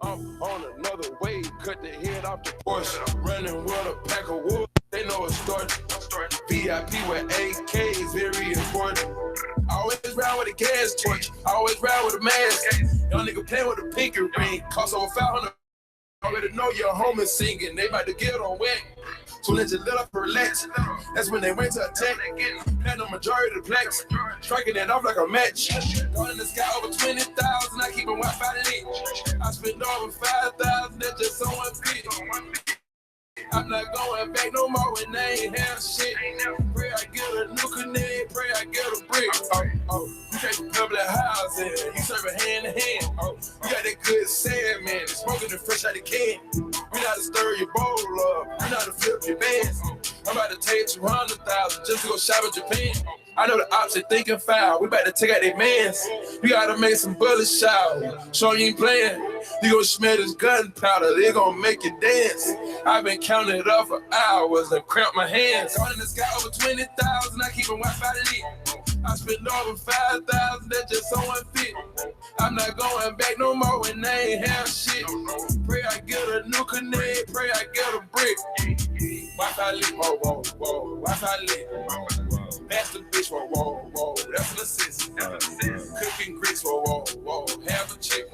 I'm on another wave, cut the head off the Porsche. Running with a pack of wood, they know it's starting. VIP with AKs, very important. Always ride with a gas torch, always ride with a mask. Young nigga playing with a pinky ring, cost over 500. Already know your home is singing, they about to get on wet. So let you let up and relax. That's when they went to attack. Had the majority of the blacks, striking it off like a match. Going in the sky over 20,000, I keep a Wi-Fi lit. I spent over 5,000, that's just so unfit. I'm not going back no more when they ain't have shit. Pray I get a new Kenneka, pray I get a brick. You can't public housing, you serving hand to hand. You got that good sand, man, smoking it fresh out the can. We not to stir your bowl up, we not to flip your bands. I'm about to take 200,000 just to go shop in Japan. I know the ops are thinking foul, we about to take out their mans. We gotta make some bullets shout, show you ain't playing. You gon' smell this gunpowder, they gon' make you dance. I've been counting it up for hours and cramp my hands. Caught in the sky over 20,000, I keep a Wi-Fi lit. I spent over 5,000, that's just so unfit. I'm not going back no more when they ain't have shit. Pray I get a new Kenneka, pray I get a brick. Wi-Fi lit, whoa, whoa, whoa, Wi-Fi lit. That's the bitch, whoa, whoa, whoa, that's an assist. Cooking grits, whoa, whoa, whoa, have a chick.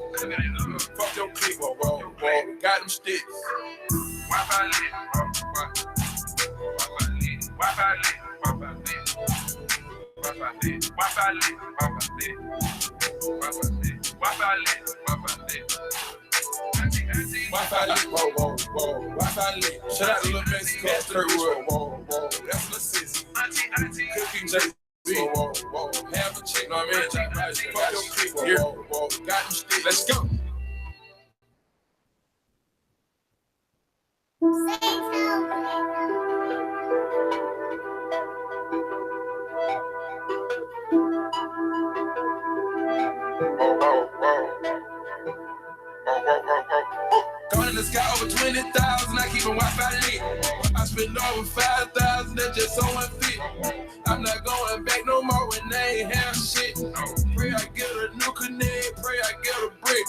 Fuck your clique, whoa, whoa, whoa, got them sticks. Wi-Fi lit, Wi-Fi lit, Wi-Fi lit, Wi-Fi lit, Wi-Fi lit, Wi-Fi lit, Wi-Fi lit, Wi-Fi lit, Wi-Fi lit, Wi-Fi lit. Wi-Fi lit, whoa, whoa, whoa, Wi-Fi lit. Shout out to Little Mexico, whoa, whoa, whoa, that's an assist. Cooking J. Whoa, whoa, whoa, have a chick, know what I mean? Fuck your clique, whoa, whoa, whoa, got them sticks. Let's go. Going in the sky over 20,000, I keep a Wi-Fi lit. I spend over 5,000, that's just so unfit. I'm not going back no more when they ain't have shit. Pray I get a new Kenneka, pray I get a brick.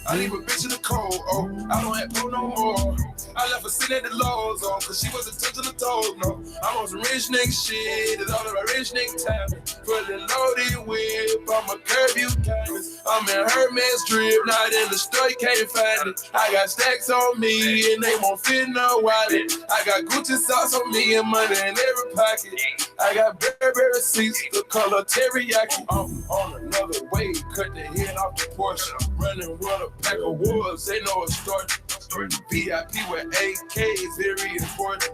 I leave a bitch in the cold, I don't have to no more. I left her sitting at the Lowe's, cause she wasn't touching the toes, no. I'm on some rich nigga shit, it's all about rich nigga time. Fully loaded whip, I'ma curb you kindness. I'm in Hermes drip, not in the store, you can't find it. I got stacks on me, and they won't fit in no wallet. I got Gucci sauce on me and money in every pocket. I got Burberry receipts, the color teriyaki. I'm on another wave, cut the head off the Porsche. Running with a pack of wolves, they know it's starting. VIP with AKs, very important.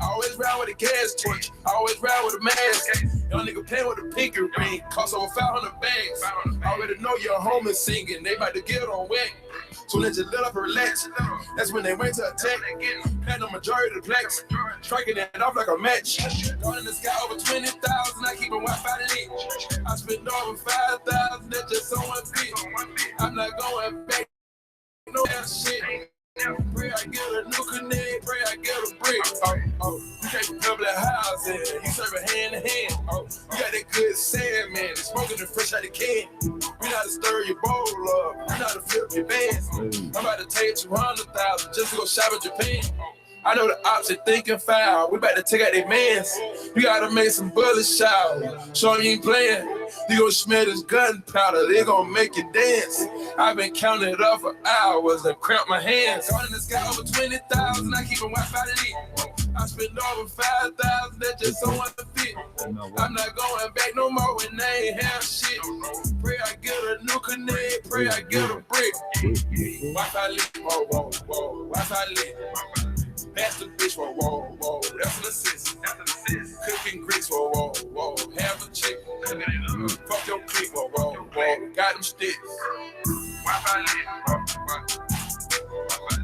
Always ride with a gas torch, always ride with a mask. Young nigga playing with a pinky ring, cost over 500 bags. Already know your home is singing, they about to get on wet. So let you let up and relax. That's when they went to attack. Had the majority of the blacks, striking it off like a match. Going in the sky over 20,000, I keep a Wi-Fi lit. I spent over 5,000, that's just so unfit. I'm not going back no shit. Pray I get a new Kenneka, pray I get a brick. You can't public housing, you serving hand to hand. You got that good sand, man, smoking it fresh out the can. We not to stir your bowl up, we not to flip your bands. I'm about to take 200,000 just to go shop in Japan. I know the ops are thinking foul, we about to take out their mans. We gotta make some bullets shout, show you ain't playing. You gon' smell this gunpowder, they gon' make you dance. I've been counting it up for hours and cramp my hands. Caught in the sky over 20,000, I keep a Wi-Fi lit. I spend over 5,000, that's just so unfit. I'm not going back no more when they ain't have shit. Pray I get a new Kenneka, pray I get a brick. Wi-Fi lit, whoa, whoa, whoa, Wi-Fi lit. That's the bitch, whoa, whoa, whoa, that's an assist. Cooking grits, whoa, whoa, whoa, have a chick. Fuck your clique, whoa, whoa, whoa, got them sticks. Wi-Fi lit, Wi-Fi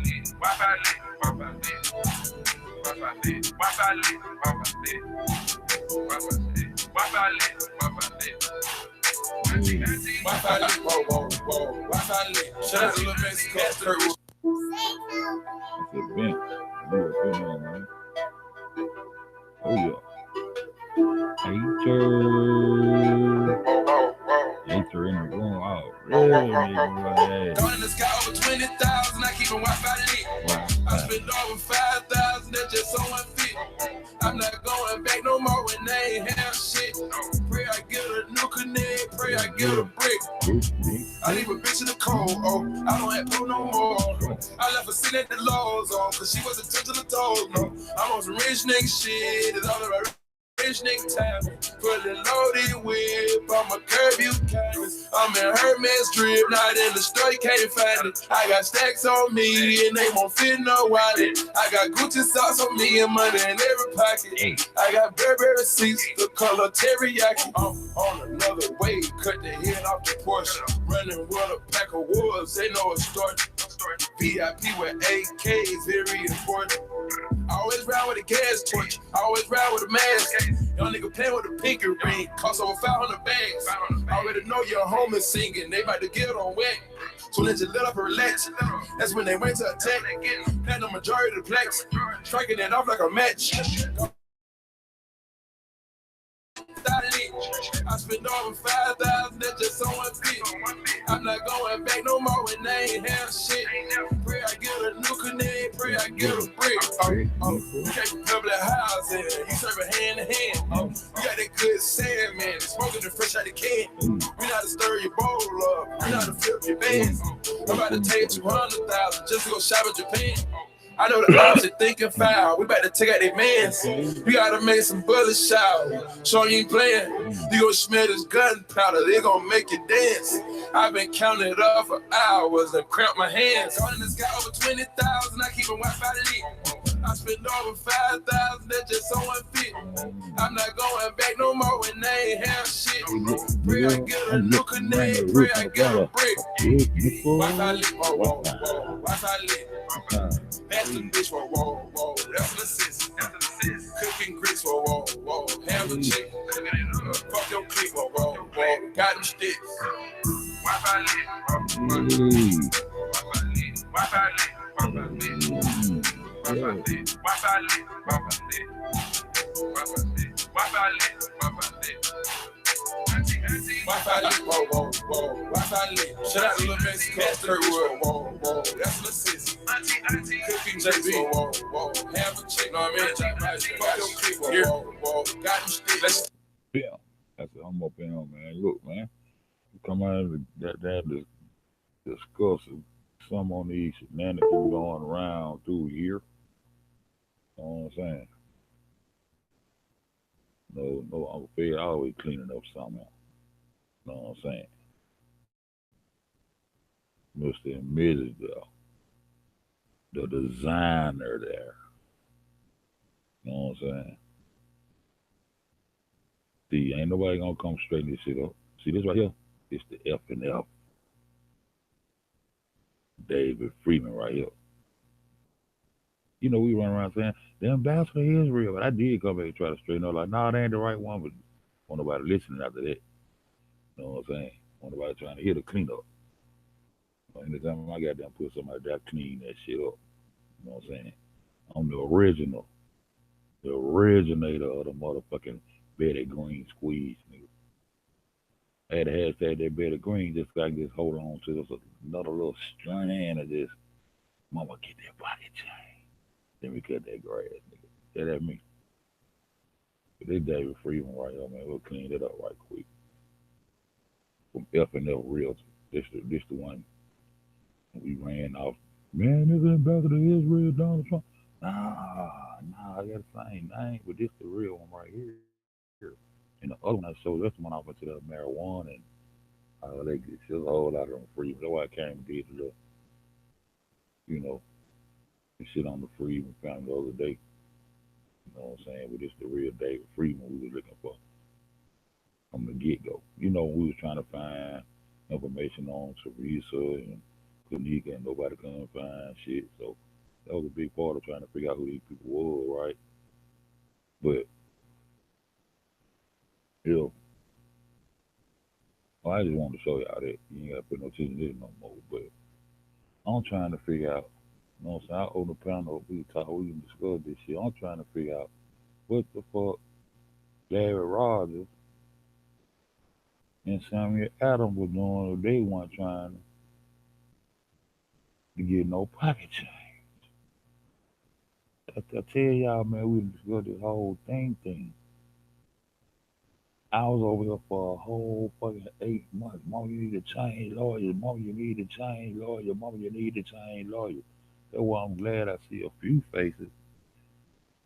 lit, Wi-Fi lit, Wi-Fi lit, Wi-Fi lit, Wi-Fi lit, Wi-Fi lit, Wi-Fi lit, Wi-Fi lit, Wi-Fi lit. Wi-Fi lit, whoa, whoa, whoa, Wi-Fi lit. Shout out to Little Mexico. That's it, Ben. You a good man, man. Oh yeah. Hater. Hater in the room. Oh, really, nigga? Going in the sky over 20,000, I keep a Wi-Fi lit. I spend over 5,000, that's just so unfit. I'm not going back no more when they ain't have shit. Pray I get a new connect, pray I get a brick. I leave a bitch in the cold, oh, I don't have to no more. I left her sitting at the Lowe's, oh, cause she wasn't touching the toes, no. I'm on some rich nigga shit, it's all about rich nigga time. Fully loaded whip, I'm a curb you canvas. I'm in Hermes drip, not in the store, you can't find it. I got stacks on me and they won't fit no wallet. I got Gucci socks on me and money in every pocket. I got Burberry receipts, the color teriyaki. I'm on another wave, cut the head off the Porsche. Running with a pack of wolves, they know it's starting. VIP with AKs, very important. Always ride with a gas torch, always ride with a mask. Young nigga playing with a pinky ring, cost over 500 bags. Already know your home is singing, they about to get on wet. So let you let up and relax. That's when they went to attack. Had the majority of the plaques, striking it off like a match. I spend over 5,000, that's just so unfit. I'm not going back no more when they ain't have shit. Pray I get a new connect, pray I get a brick. You can't public housing, you serving hand to hand. You got that good sand, man, smoking the fresh out the can. We know how to stir your bowl up, we know how to flip your bands. I'm about to take 200,000 just to go shop in Japan. I know the opposite thinking foul. We about to take out their mans. We gotta make some bullet shower. Show you ain't playing. You gon' smell this gunpowder. They gon' make you dance. I've been counting it up for hours and cramp my hands. All in the sky over 20,000. I keep a Wi-Fi lit. I spend over 5,000. That's just so unfit. I'm not going back no more when they ain't have shit. Pray I get a new connect. Pray I get a brick. Wi-Fi lit. Whoa, whoa, whoa. Wi-Fi lit. That's the bitch, whoa, whoa, whoa. That's an assist. Cooking grits, whoa, whoa, whoa. Have a chick. Fuck your clique, whoa, whoa, whoa. Got them sticks. Wi-Fi lit. Wi-Fi lit. Wi-Fi lit. Wi-Fi lit. Wi-Fi lit. Wi-Fi lit. Wi-Fi lit. Wi-Fi lit. Wi-Fi lit. Wi-Fi lit. Wi-Fi lit, whoa, whoa, whoa. Wi-Fi lit. Shout out to Lil Mexico, Third-Wood, whoa, whoa. That's an assist. Cooking JB, whoa, whoa. Have a chick, know what I mean? Fuck your clique, whoa, whoa. Got them sticks. Yeah, that's what I'm up in on, man. Look, man, we come out of that discuss some on these shenanigans going around through here. You know what I'm saying? No, I'm afraid always cleaning up something. You know what I'm saying? Mr. and Mrs. The designer there. You know what I'm saying? See, ain't nobody gonna come straighten this shit up. See this right here? It's the F and F. David Freeman right here. You know, we run around saying the ambassador is real, but I did come back and try to straighten up. Like, nah, they ain't the right one, but won't nobody listening after that. You know what I'm saying? Won't nobody trying to hear the cleanup. Anytime I got them put somebody that clean that shit up. You know what I'm saying? I'm the original, the originator of the motherfucking Betty Green squeeze, nigga. I had to hashtag that Betty Green just so I can just hold on to this another little strand of this. Mama, get that pocket chain. Then we cut that grass, nigga. Yeah, that me. But this David Freeman right here, man, we'll clean it up right quick. From F and F Realty. This the one we ran off. Man, this ambassador Israel Donald Trump. Nah, I got the same name, but this the real one right here. And the other one I showed, that's the one I went to the marijuana and they just a whole lot of them free. That's why I came and did the, you know, the shit on the Freeman found the other day. You know what I'm saying? But this the real David Freeman we was looking for from the get go. You know, we was trying to find information on Teresa and Kenneka and nobody couldn't find shit. So that was a big part of trying to figure out who these people were, right? But you know, I just wanted to show y'all that you ain't gotta put no attention to this no more. But I'm trying to figure out, you know what I'm saying? I own the panel, we can talk, we can discuss this shit. I'm trying to figure out what the fuck Larry Rogers and Samuel Adams was doing if they weren't trying to get no pocket change. I tell y'all, man, we discussed this whole thing. I was over here for a whole fucking 8 months. Mama, you need to change lawyers. Mama, you need to change lawyers. Mama, you need to change lawyers. That's why I'm glad I see a few faces.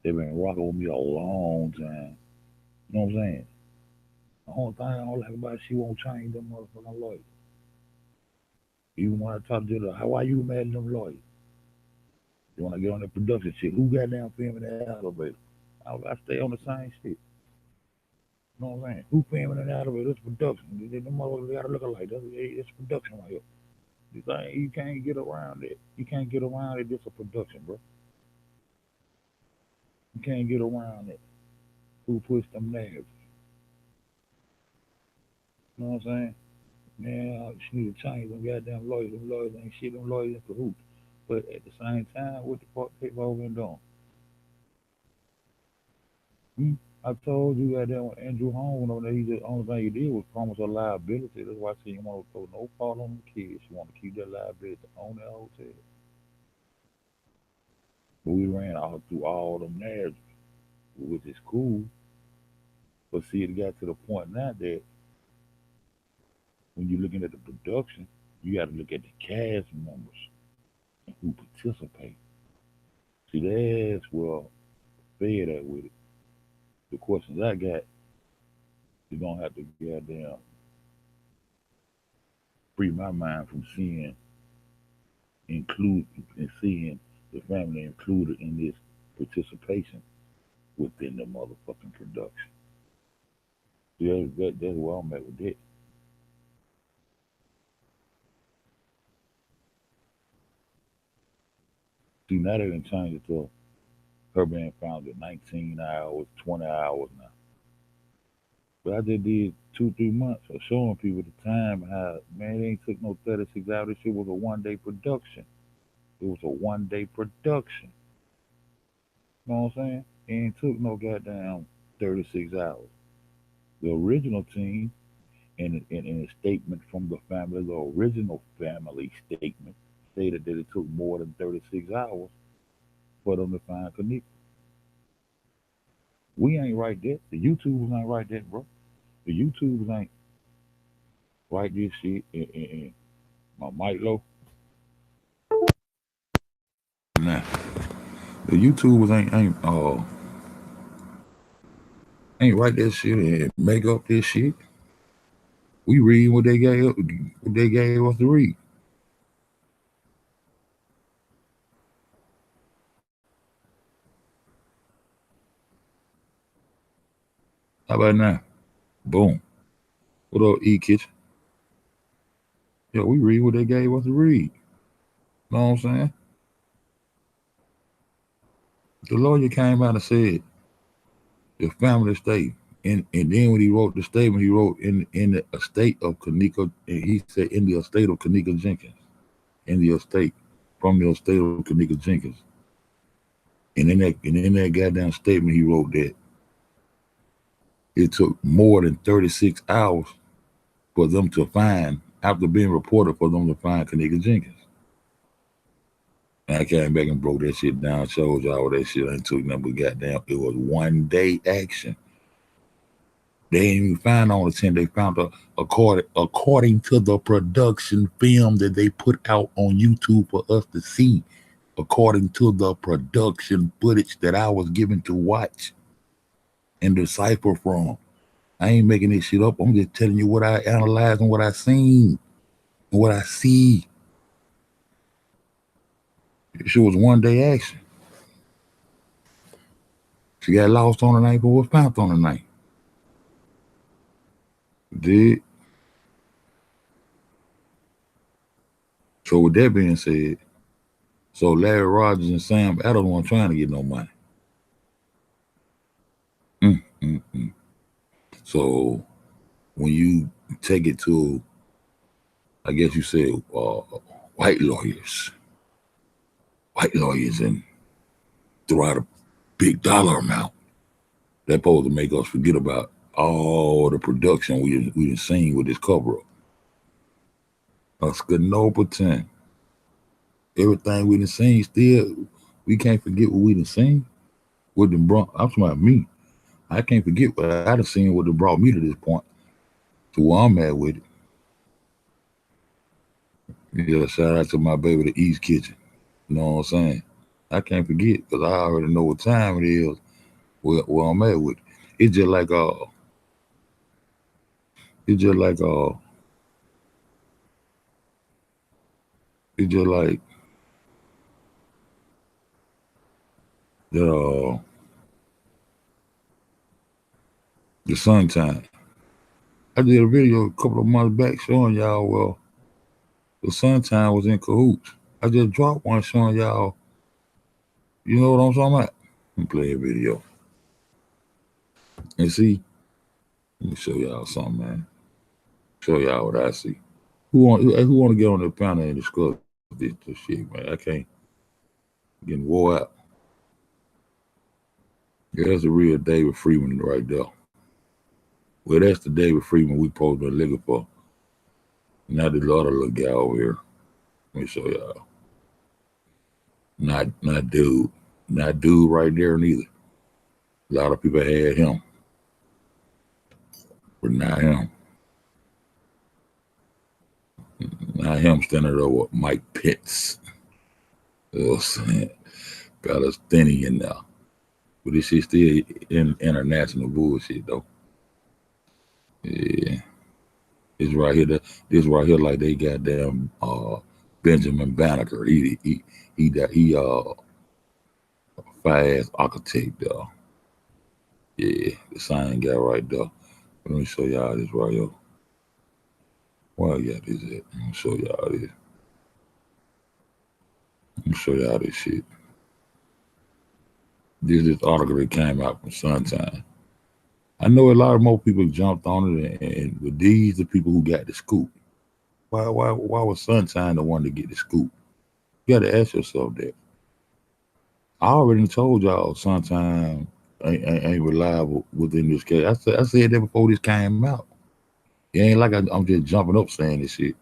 They've been rocking with me a long time. You know what I'm saying? The only thing I don't like about it, she won't change them motherfucking lawyers. Even when I talk to her, how are you mad at them lawyers? You want to get on the production shit? Who got down filming that elevator? I stay on the same shit. You know what I'm saying? Who filming that elevator? It's production. Them motherfuckers gotta look alike. It's production right here. You think you can't get around it? You can't get around it. It's a production, bro. You can't get around it. Who pushed them nerves? You know what I'm saying? Man, she need to change them goddamn lawyers. Them lawyers ain't shit. Them lawyers in cahoots. But at the same time, what the fuck people over been doing? Hmm? I told you goddamn when Andrew Holmes over there, he just only thing he did was promise a liability. That's why she didn't want to throw no fault on the kids. She want to keep that liability on that hotel. But we ran all through all them narratives, which is cool. But see, it got to the point now that when you're looking at the production, you got to look at the cast members and who participate. See, that's where fed at with it. The questions I got, you're gonna have to goddamn free my mind from seeing include and seeing the family included in this participation within the motherfucking production. See, that's where I'm at with that. See, now they done changed it to her being found at 19 hours, 20 hours now. But I just did 2, 3 months of showing people the time how man it ain't took no 36 hours. This shit was a 1 day production. It was a 1 day production. You know what I'm saying? It ain't took no goddamn 36 hours. The original team in a statement from the family, the original family statement stated that it took more than 36 hours for them to find Kenneka. We ain't right there. The YouTubers ain't right there, bro. The YouTubers ain't right this shit. And my mic low. Nah, the YouTubers ain't write that shit and make up this shit. We read what they gave us to read. How about now? Boom. What up, E Kitchen? Yeah, we read what they gave us to read. Know what I'm saying? The lawyer came out and said the family estate. And then when he wrote the statement, he wrote in the estate of Kenneka, and he said in the estate of Kenneka Jenkins. In the estate, from the estate of Kenneka Jenkins. And in that goddamn statement, he wrote that it took more than 36 hours for them to find, after being reported, for them to find Kenneka Jenkins. And I came back and broke that shit down, showed y'all that shit ain't took nothing but goddamn, it was 1 day action. They didn't even find on the 10. They found according to the production film that they put out on YouTube for us to see, according to the production footage that I was given to watch and decipher from. I ain't making this shit up. I'm just telling you what I analyzed and what I seen and what I see. This shit was 1 day action. She got lost on the night, but was found on the night. Did. So with that being said, so Larry Rogers and Sam Adams weren't trying to get no money. Mm. So when you take it to, I guess you said, white lawyers, and throw out a big dollar amount, That supposed to make us forget about all the production we done seen with this cover up. Us could no pretend. Everything we done seen still, we can't forget what we done seen. What done brought, I'm talking about me. I can't forget what I done seen, what done brought me to this point, to where I'm at with it. Yeah, shout out to my baby, the East Kitchen. You know what I'm saying? I can't forget because I already know what time it is, where I'm at with it. It's just like it's just like it's just like the the sunshine. I did a video a couple of months back showing y'all well the sunshine was in cahoots. I just dropped one showing y'all, you know what I'm talking about? I'm playing a video. And see, let me show y'all something, man. Show y'all what I see. Who want to get on the panel and discuss this shit, man? I can't getting wore out. Yeah, that's the real David Freeman right there. Well, that's the David Freeman we supposed to be looking for. Not the other little guy over here. Let me show y'all. Not dude. Not dude right there neither. A lot of people had him. But not him. Not him standing there with Mike Pence. You know what I'm saying? Palestinian now. But this shit still in international bullshit though. Yeah. This right here, like they goddamn Benjamin Banneker. He fast architect though. Yeah, the same guy right there. Let me show y'all this right here. Where I got this at? Let me show y'all this. Let me show y'all this shit. This article that came out from Sunshine. I know a lot of more people jumped on it, and with these the people who got the scoop. Why was Sunshine the one to get the scoop? You got to ask yourself that. I already told y'all Sunshine ain't reliable within this case. I said that before this came out. It ain't like I'm just jumping up saying this shit.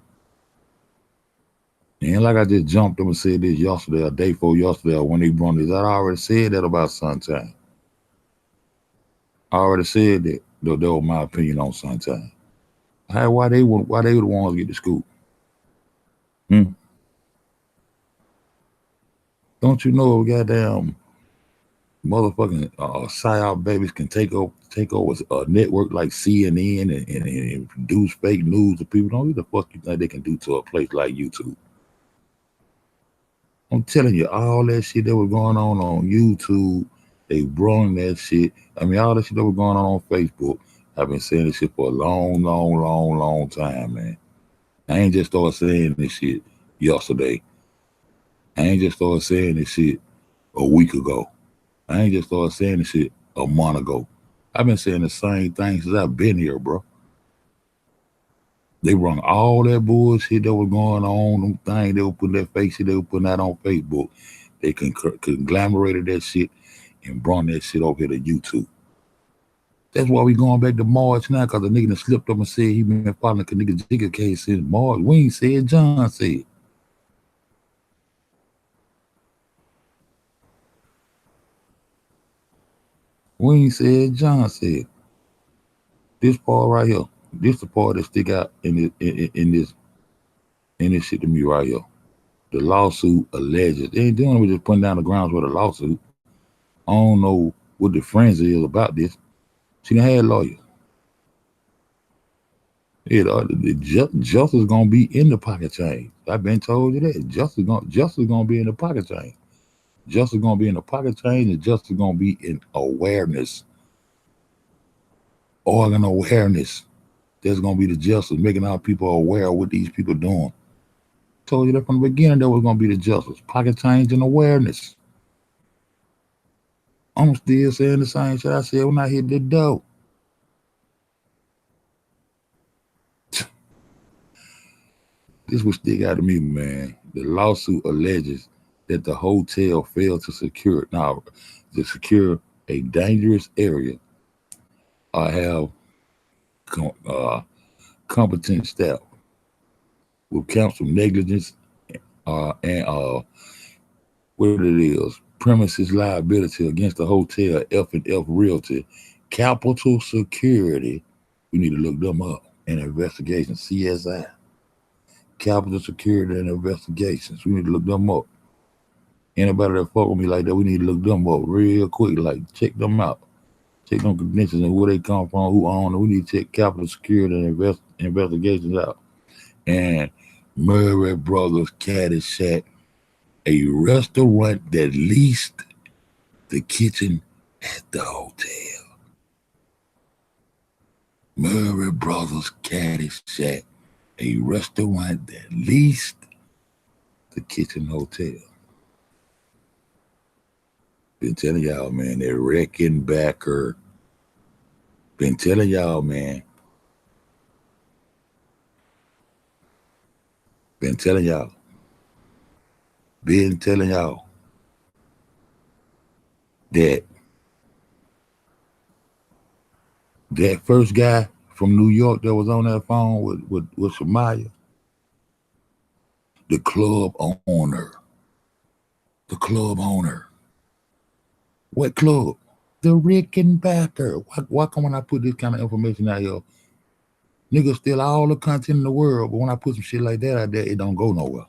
It ain't like I just jumped up and said this yesterday or day before yesterday or when they brought this. I already said that about Sunshine. I already said that. That was my opinion on Sunshine. Why they the ones to get the scoop? Don't you know goddamn motherfucking psyop babies can take over a network like CNN and produce fake news to people? Don't what the fuck you think they can do to a place like YouTube? I'm telling you, all that shit that was going on YouTube, they brung that shit. I mean, all that shit that was going on Facebook. I've been saying this shit for a long time, man. I ain't just started saying this shit yesterday. I ain't just started saying this shit a week ago. I ain't just started saying this shit a month ago. I've been saying the same thing since I've been here, bro. They run all that bullshit that was going on, them things they were putting that fake shit they were putting out on Facebook. They conglomerated that shit and brought that shit over here to YouTube. That's why we going back to March now, because the nigga done slipped up and said he been following the nigga Jigga case since March. We ain't said, John said. We ain't said, John said. This part right here, this the part that stick out in this shit to me right here. The lawsuit alleges. They ain't doing it with just putting down the grounds for the lawsuit. I don't know what the friends is about this. She done had lawyers. Justice gonna be in the pocket change. I've been told you that. Justice gonna be in the pocket change. Justice gonna be in the pocket change, and justice gonna be in awareness. Organ awareness. That's gonna be the justice, making our people aware of what these people doing. Told you that from the beginning. That was gonna be the justice. Pocket change and awareness. I'm still saying the same shit I said when I hit the door. This would stick out to me, man. The lawsuit alleges that the hotel failed to secure a dangerous area have competent staff will count some negligence and what it is, premises liability against the hotel F&F Realty, Capital Security. We need to look them up. And investigation, CSI, Capital Security and Investigations. We need to look them up. Anybody that fuck with me like that, we need to look them up real quick. Like, check them out. Check them credentials and where they come from, who own them. We need to check Capital Security and Investigations out. And Murray Brothers Caddyshack, a restaurant that leased the kitchen at the hotel. Murray Brothers Caddyshack, a restaurant that leased the kitchen hotel. Been telling y'all, man, that Rickenbacker. Been telling y'all, man. Been telling y'all. Been telling y'all that that first guy from New York that was on that phone with Shamaya, the club owner. The club owner. What club? The Rickenbacker. Why come when I put this kind of information out here, niggas steal all the content in the world, but when I put some shit like that out there, it don't go nowhere.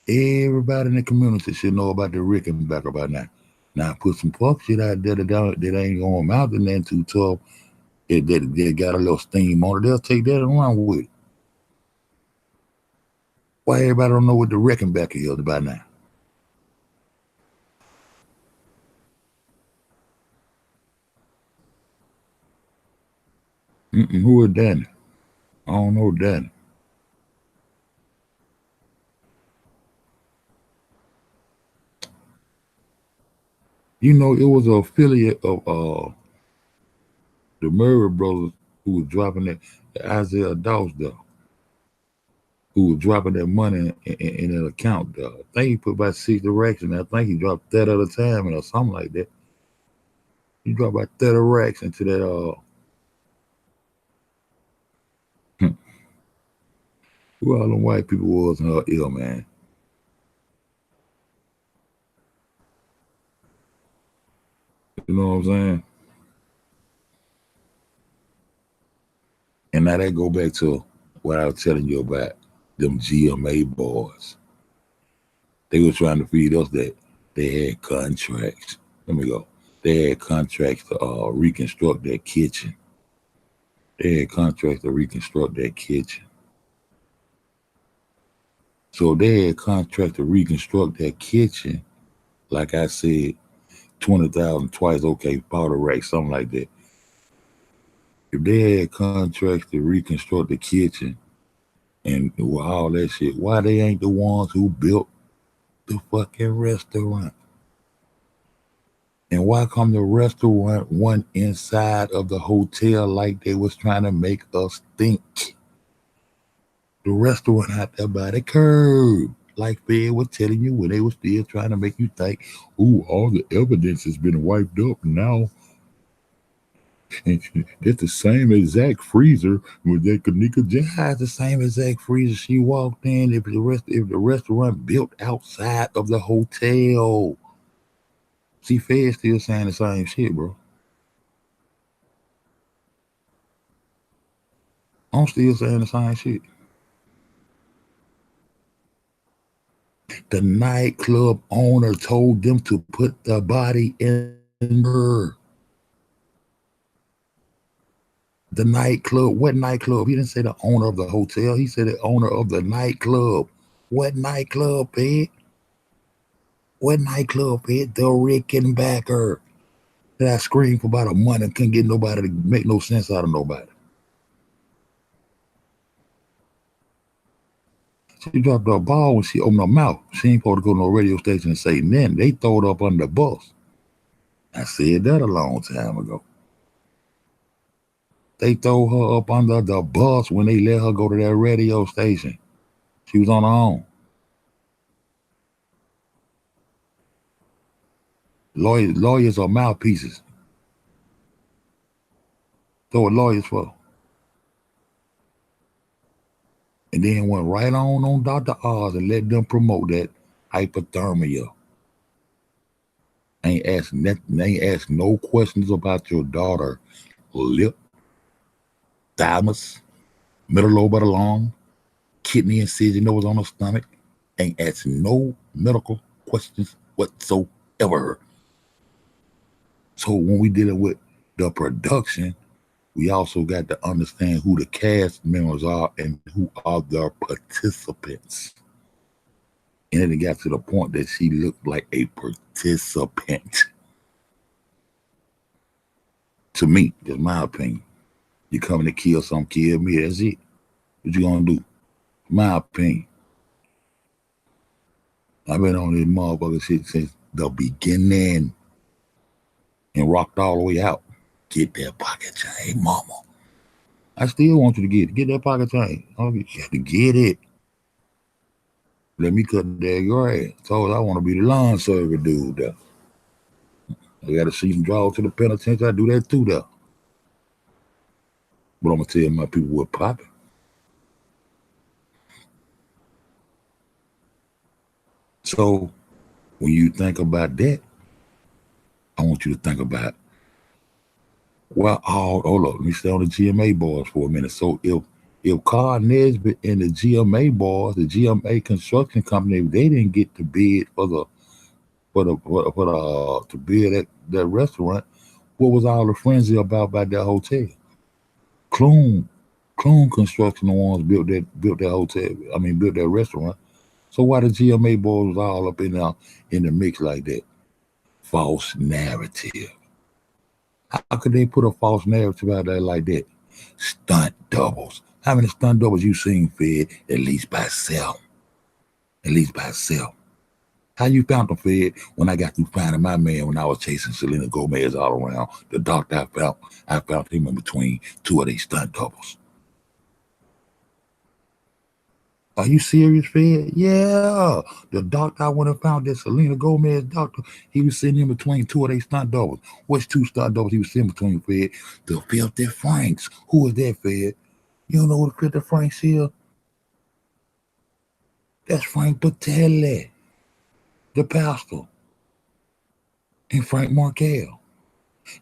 Everybody in the community should know about the Rickenbacker by now. Now put some fuck shit out there that ain't gonna amount to nothing too tough. That got a little steam on it. They'll take that and run with it. Why everybody don't know what the Rickenbacker is by now? Who is Danny? I don't know Danny. You know, it was an affiliate of the Murray brothers who was dropping that Isaiah Dawes though, who was dropping that money in an account though. I think he put about 60 racks in. I think he dropped that at a time or something like that. He dropped about 30 racks into that who all them white people was in her ear, man. You know what I'm saying? And now that go back to what I was telling you about them GMA boys. They were trying to feed us that they had contracts. Let me go. They had contracts to reconstruct that kitchen. They had contracts to reconstruct that kitchen. So they had contracts to reconstruct that kitchen. Like I said, 20,000 twice, okay, powder rack, something like that. If they had contracts to reconstruct the kitchen and all that shit, why they ain't the ones who built the fucking restaurant? And why come the restaurant went inside of the hotel like they was trying to make us think? The restaurant out there by the curb, like Fed was telling you when they was still trying to make you think, ooh, all the evidence has been wiped up now. And it's the same exact freezer with that Kenneka Jenkins, the same exact freezer she walked in. If the restaurant built outside of the hotel, see, Fed still saying the same shit, bro. I'm still saying the same shit. The nightclub owner told them to put the body in her. The nightclub, what nightclub? He didn't say the owner of the hotel. He said the owner of the nightclub. What nightclub, Pete? What nightclub, Pete? The Rickenbacker. That I screamed for about a month and couldn't get nobody to make no sense out of nobody. She dropped her ball when she opened her mouth. She ain't supposed to go to no radio station and say nothing. They throw it up under the bus. I said that a long time ago. They throw her up under the bus when they let her go to that radio station. She was on her own. Lawyers are mouthpieces. So what lawyers for? And then went right on Dr. Oz and let them promote that hypothermia. Ain't asked nothing, ain't asked no questions about your daughter lip, thymus, middle lobe of the lung, kidney incision that was on her stomach. Ain't asked no medical questions whatsoever. So when we dealing with the production, we also got to understand who the cast members are and who are the participants. And then it got to the point that she looked like a participant. To me, that's my opinion. You coming to kill some, kill me, that's it. What you gonna do? My opinion. I've been on this motherfucker shit since the beginning and rocked all the way out. Get that pocket chain, mama. I still want you to get that pocket chain. You got to get it. Let me cut that grass. Told I want to be the lawn server dude there. I got to see some draws to the penitentiary. I do that too there. But I'm gonna tell my people what popping. So when you think about that, I want you to think about, well, hold up, let me stay on the GMA boys for a minute. So if Carl Nesbitt and the GMA boys, the GMA construction company, if they didn't get to bid to build that restaurant, what was all the frenzy about that hotel? Clune Construction, the ones built that hotel. I mean, built that restaurant. So why the GMA boys was all up in the mix like that? False narrative. How could they put a false narrative out there like that? Stunt doubles. How many stunt doubles you seen, Fed? At least by self. At least by self. How you found them, Fed? When I got through finding my man when I was chasing Selena Gomez all around. The doctor I found him in between two of these stunt doubles. Are you serious, Fed? Yeah. The doctor I went and found, that Selena Gomez doctor, he was sitting in between two of these stunt doubles. Which two stunt doubles he was sitting between, Fed? The Filthy Franks. Who is that, Fed? You don't know who the Filthy Franks is? That's Frank Patelli, the pastor, and Frank Markel.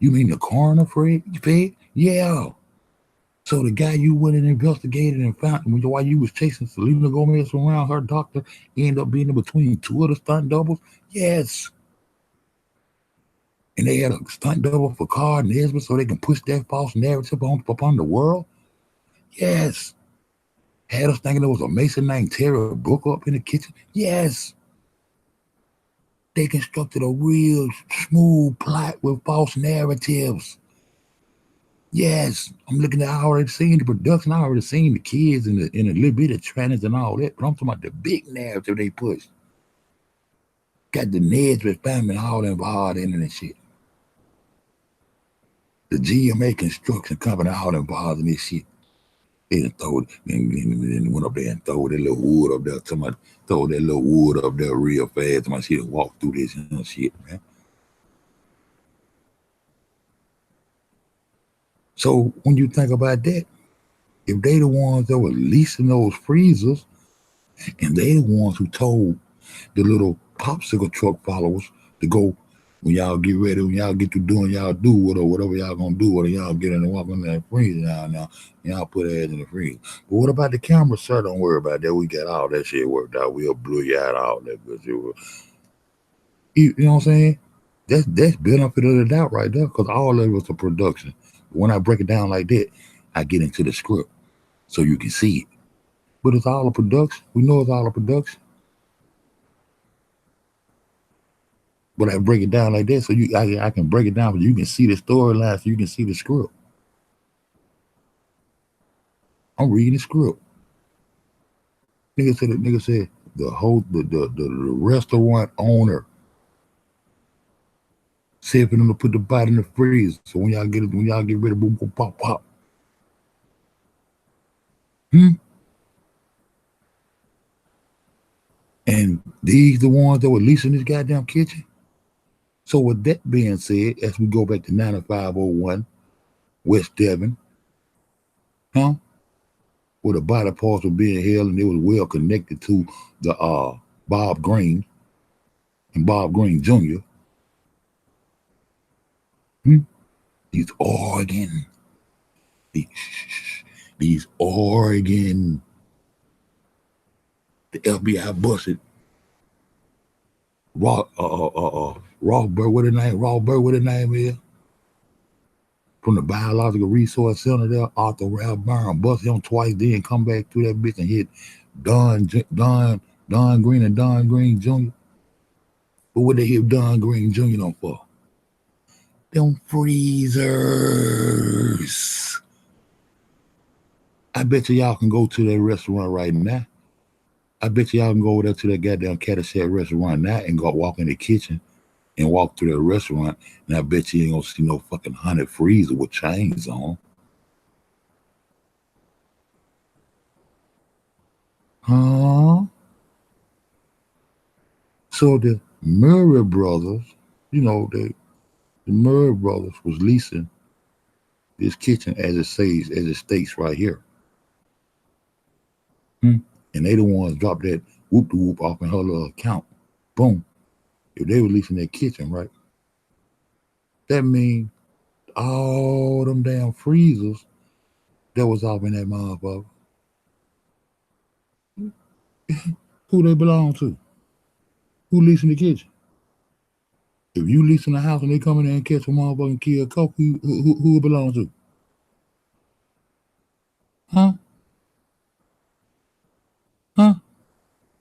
You mean the coroner, Fed? Yeah. So the guy you went and investigated and found while you was chasing Selena Gomez around, her doctor ended up being in between two of the stunt doubles? Yes. And they had a stunt double for Carl Nesbitt so they can push that false narrative upon the world? Yes. Had us thinking there was a Mason named Terry Booker up in the kitchen? Yes. They constructed a real smooth plot with false narratives. Yes, I'm looking at. I already seen the production. I already seen the kids and a little bit of trainings and all that. But I'm talking about the big narrative they pushed. Got the Nesbitt family all involved in it and shit. The GMA construction company all involved in this shit. They done went up there and throw that little wood up there. Somebody throw that little wood up there real fast. Somebody shit walk through this and shit, man. So when you think about that, if they the ones that were leasing those freezers, and they the ones who told the little popsicle truck followers to go, when y'all get ready, when y'all get to doing y'all do whatever y'all gonna do, or y'all get in and walk in that freezer now, y'all put ass in the freezer. But what about the camera, sir? Don't worry about that. We got all that shit worked out. We'll blow you out all that good shit. You know what I'm saying? That's benefit of the doubt right there, because all of it was a production. When I break it down like that, I get into the script so you can see it. But it's all a production. We know it's all a production. But I break it down like that so I can break it down so you can see the storyline, so you can see the script. I'm reading the script. Nigga said the restaurant owner said for them to put the body in the freezer. So when y'all get ready, boom, boom, pop, pop. And these the ones that were leasing this goddamn kitchen? So with that being said, as we go back to 9501 West Devon, huh? Where the body parts were being held and it was well connected to the Bob Green and Bob Green Jr. Hmm? These Oregon, these, these Oregon, the FBI busted Rothberg, what his name? Rothberg, what his name is? From the Biological Resource Center there, Arthur Ralph Brown busted him twice, then come back through that bitch and hit Don Green and Don Green Jr. But what they hit Don Green Jr. on for? Them freezers. I bet you y'all can go to that restaurant right now. I bet you y'all can go over there to that goddamn Caddyshack restaurant now and go walk in the kitchen and walk through that restaurant, and I bet you ain't gonna see no fucking 100 freezer with chains on. Huh? So the Murray brothers, the Murray brothers was leasing this kitchen as it states right here. And they the ones dropped that whoop de whoop off in her little account. Boom. If they were leasing their kitchen, right? That means all them damn freezers that was off in that motherfucker. Who they belong to? Who leasing the kitchen? If you leasing the house and they come in there and catch a motherfucking kill coke, who it belong to? Huh? Huh?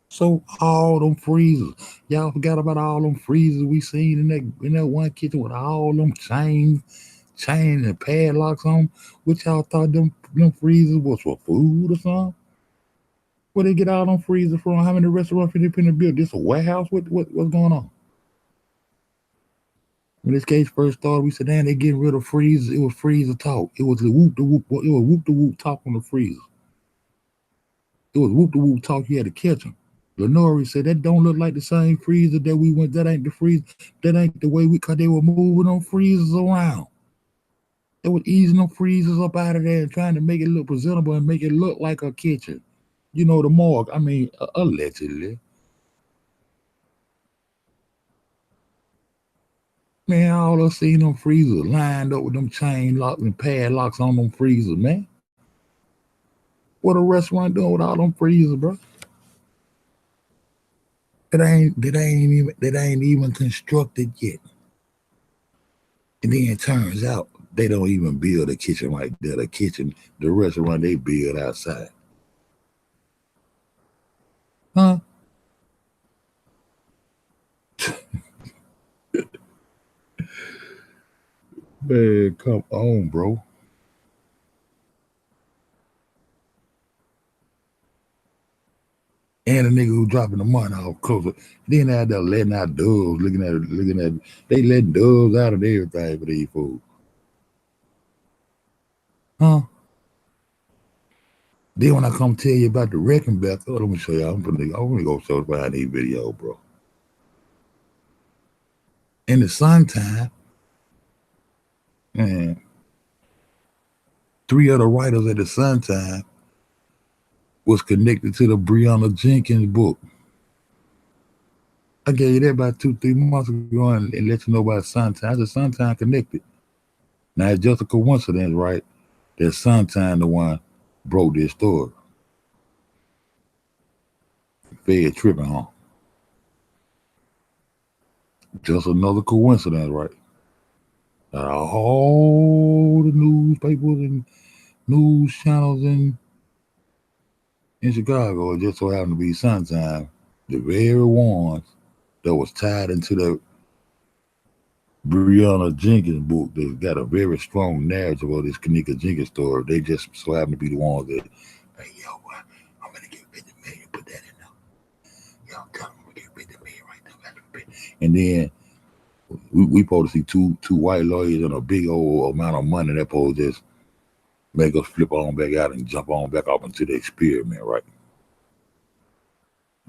So all them freezers, y'all forgot about all them freezers we seen in that one kitchen with all them chain and padlocks on. Which y'all thought them freezers was for food or something? Where they get all them freezers from? How many restaurants they been built? This a warehouse? What's going on? When this case first started, we said, damn, they getting rid of freezers. It was freezer talk. It was the whoop the whoop. It was whoop the whoop talk on the freezer. It was whoop the whoop talk. You had to catch them. Lenore said that don't look like the same freezer that we went. That ain't the freezer. That ain't the way cause they were moving them freezers around. They were easing them freezers up out of there and trying to make it look presentable and make it look like a kitchen. The morgue. I mean, allegedly. Man, all I seen them freezers lined up with them chain locks and padlocks on them freezers, man. What a restaurant doing with all them freezers, bro? That ain't even constructed yet. And then it turns out they don't even build a kitchen like that. The restaurant they build outside. Huh? Man, come on, bro. And the nigga who dropping the money off closer. Then out there letting out doves, looking at they letting doves out of everything for these fools. Huh? Then when I come tell you about the wrecking back, let me show y'all. I'm gonna go show behind these videos, bro. In the Sun-Time, man, 3 other writers at the Sun-Time was connected to the Breonna Jenkins book. I gave you that about 2-3 months ago and let you know about Sun-Time. I said Sun-Time connected. Now it's just a coincidence, right? That Sun-Time the one broke this story. Fed tripping, huh? Just another coincidence, right? All the newspapers and news channels in Chicago, it just so happened to be Sun-Time, the very ones that was tied into the Breonna Jenkins book that got a very strong narrative of this Kenneka Jenkins story. They just so happen to be the ones that, hey, yo, I'm going to get 50 million, put that in there. Yo, tell them we get 50 million right now. And then we supposed to see two white lawyers and a big old amount of money that supposed to just make us flip on back out and jump on back off into the experiment, right?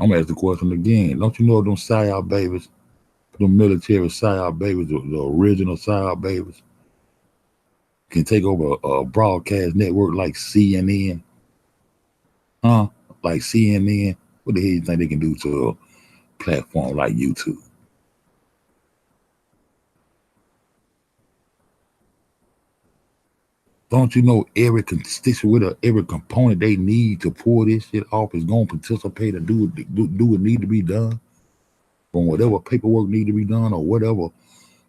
I'm going to ask the question again. Don't you know them psyop babies The military psyop babies, the original psyop babies, can take over a broadcast network like CNN, huh? Like CNN. What the hell you think they can do to a platform like YouTube? Don't you know every constituent, every component they need to pull this shit off is going to participate and do what need to be done from whatever paperwork need to be done or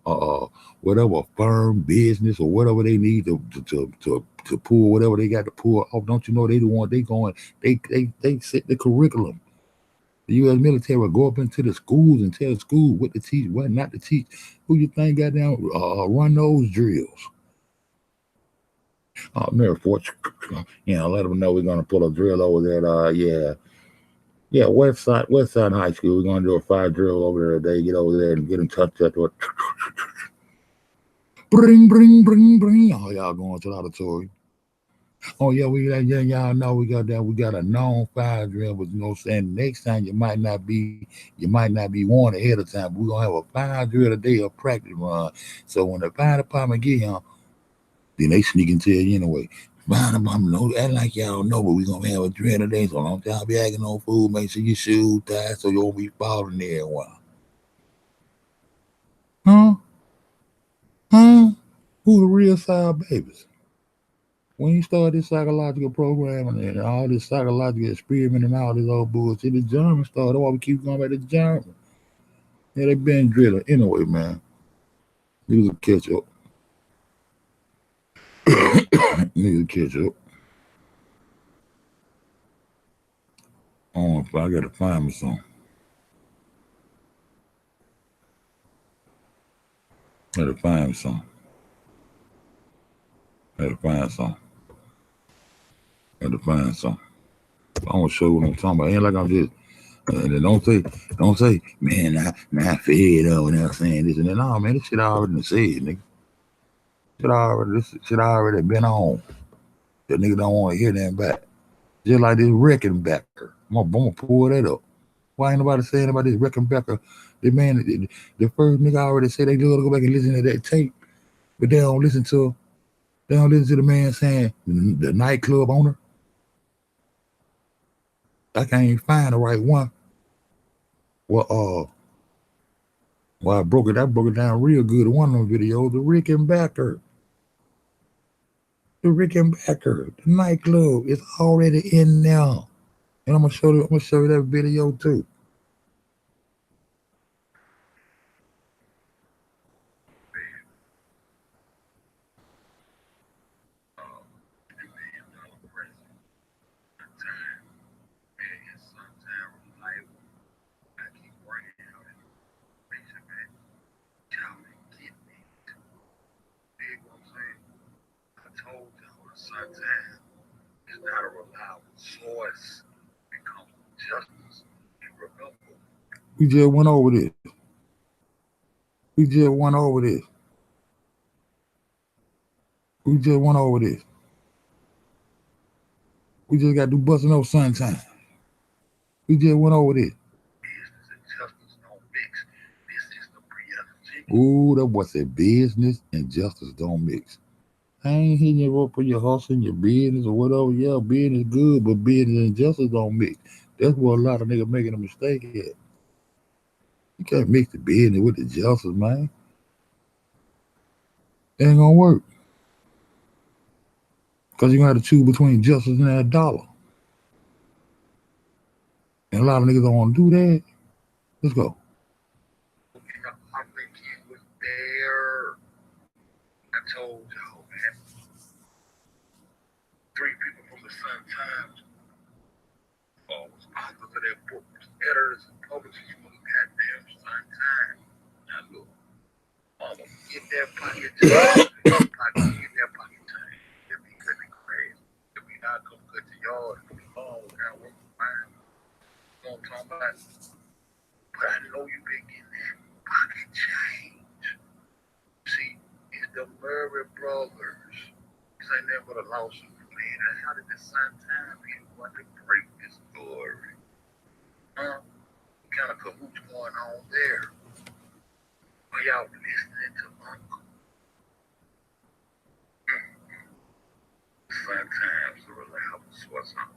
uh, whatever firm business or whatever they need to pull whatever they got to pull off. Don't you know they the one they set the curriculum. The U.S. military will go up into the schools and tell the school what to teach, what not to teach. Who you think got down run those drills? Mary Fort, let them know we're gonna pull a drill over there. Yeah, West Side High School. We're gonna do a fire drill over there today. Get over there and get in touch with it. Bring. Oh, y'all going to the auditorium. Oh yeah, y'all know we got a known fire drill, but you know what I'm saying, next time you might not be warned ahead of time, but we're gonna have a fire drill today, a practice run. So when the fire department get here, then they sneak and tell you anyway. Fire department don't act like y'all know, but we're gonna have a drill today, so don't y'all be acting no fool. Make sure your shoes tied so you won't be falling there a while. Huh? Huh? Who the real side babies? When you start this psychological programming and all this psychological experiment and all this old bullshit, the Germans started. That's why we keep going back to the Germans. Yeah, they been drilling. Anyway, man, niggas will catch up. Niggas catch up. Oh, I gotta find me some. Gotta find me some. Gotta find some. Gotta find some. I want to show you what I'm talking about. Ain't like I'm just. And don't say, man, I fed up when I was saying this and that. No, man, this shit I already done said, nigga. This shit already been on. The nigga don't want to hear that back. Just like this Rickenbacker. I'm gonna pull that up. Why ain't nobody saying about this Rickenbacker? The man, the first nigga already said they gotta go back and listen to that tape, but they don't listen to the man saying the nightclub owner. I can't even find the right one. Well, I broke it down real good in one of them videos. The Rickenbacker, the nightclub is already in there, and I'm gonna show you that video too. We just went over this. We just went over this. We just went over this. We just got to do busting up sometime. We just went over this. Ooh, that boy said business and justice don't mix. I ain't hitting you up for your hustle, your business or whatever. Yeah, business good, but business and justice don't mix. That's where a lot of niggas making a mistake at. You can't mix the business with the justice, man. It ain't gonna work. Cause you're gonna have to choose between justice and that dollar. And a lot of niggas don't wanna do that. Let's go. y'all listening to Uncle? Sometimes the reliable source of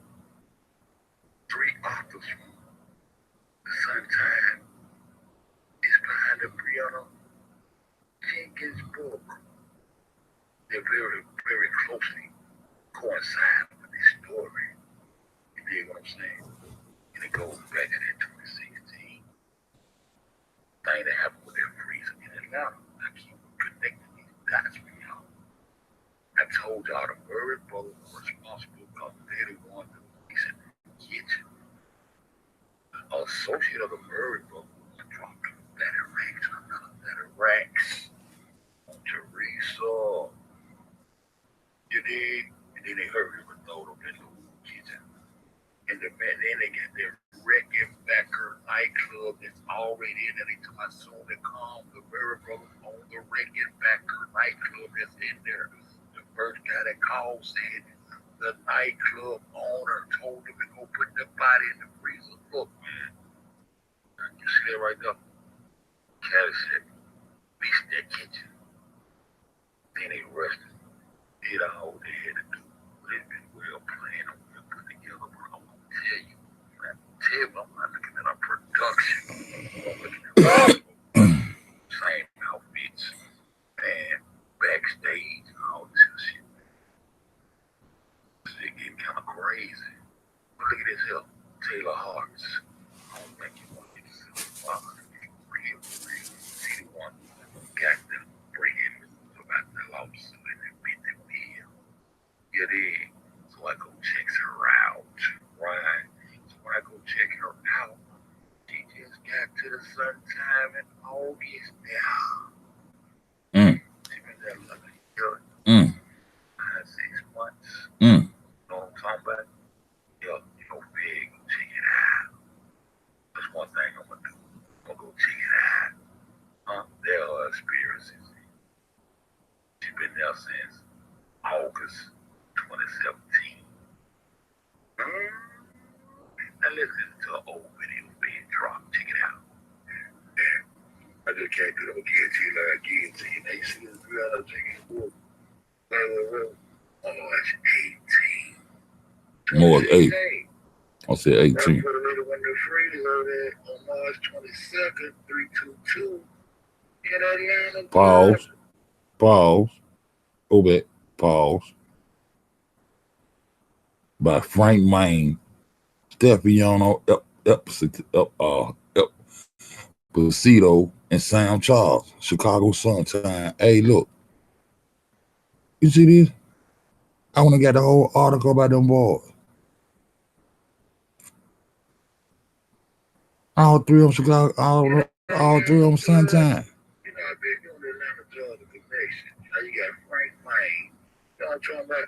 3 authors from the Sun is behind the Brianna Jenkins book. They're very, very closely coincide with this story. You dig what I'm saying? And it goes back to that 2016 thing that happened with that freezer in Atlanta. I keep connecting these dots for y'all. I told y'all the Murray brothers were responsible because they're the ones that fix it in the kitchen. The associate of the Murray brothers dropped another racks on Teresa. You dig? And then they hurried and throw them in the kitchen. And then they get their Rickenbacker nightclub that's already in there. They told me soon they come, the Murray brothers own the Rickenbacker nightclub that's in there. The first guy that called said the nightclub owner told him to go put the body in the freezer. Look, man, you see that right there? Caddy said, beast that kitchen. Then they rushed it. Did all they had to do. But it's been well planned and well put together. But I'm going to tell you, I'm not looking at our production. I'm looking at same outfits and backstage and all this shit. Shit getting kind of crazy. But look at this here, Taylor Hart's. I don't think you want to get this real. See the one got to bring in about the lawsuit and then beat the bill. You dig? So I go check her out, right? So when I go check her out, she just got to the Sun in August now. She been there like a year, 6 months. You know what I'm talking about? Yeah, you know, big, check it out. That's one thing I'm gonna do. I'm gonna go check it out. There are experiences. She's been there since August 2017. Now listen to an old video being dropped. Check it out. Yeah. I just can't do them again to you like I did to you. Now you see this girl taking the book. Oh, that's 18. More 8. I said 18. I put a little in the freezer there on March 22nd, 322. In Atlanta. Pause. Go back. Pause. By Frank Main, Stefano Placido, and Sam Charles, Chicago Sun-Time. Hey, look. You see this? I want to get the whole article about them boys. All 3 of them Chicago, all 3 of them Sun-Time. You know, I've been doing the Atlanta Georgia connection. Now you got Frank Main. You know what I'm talking about?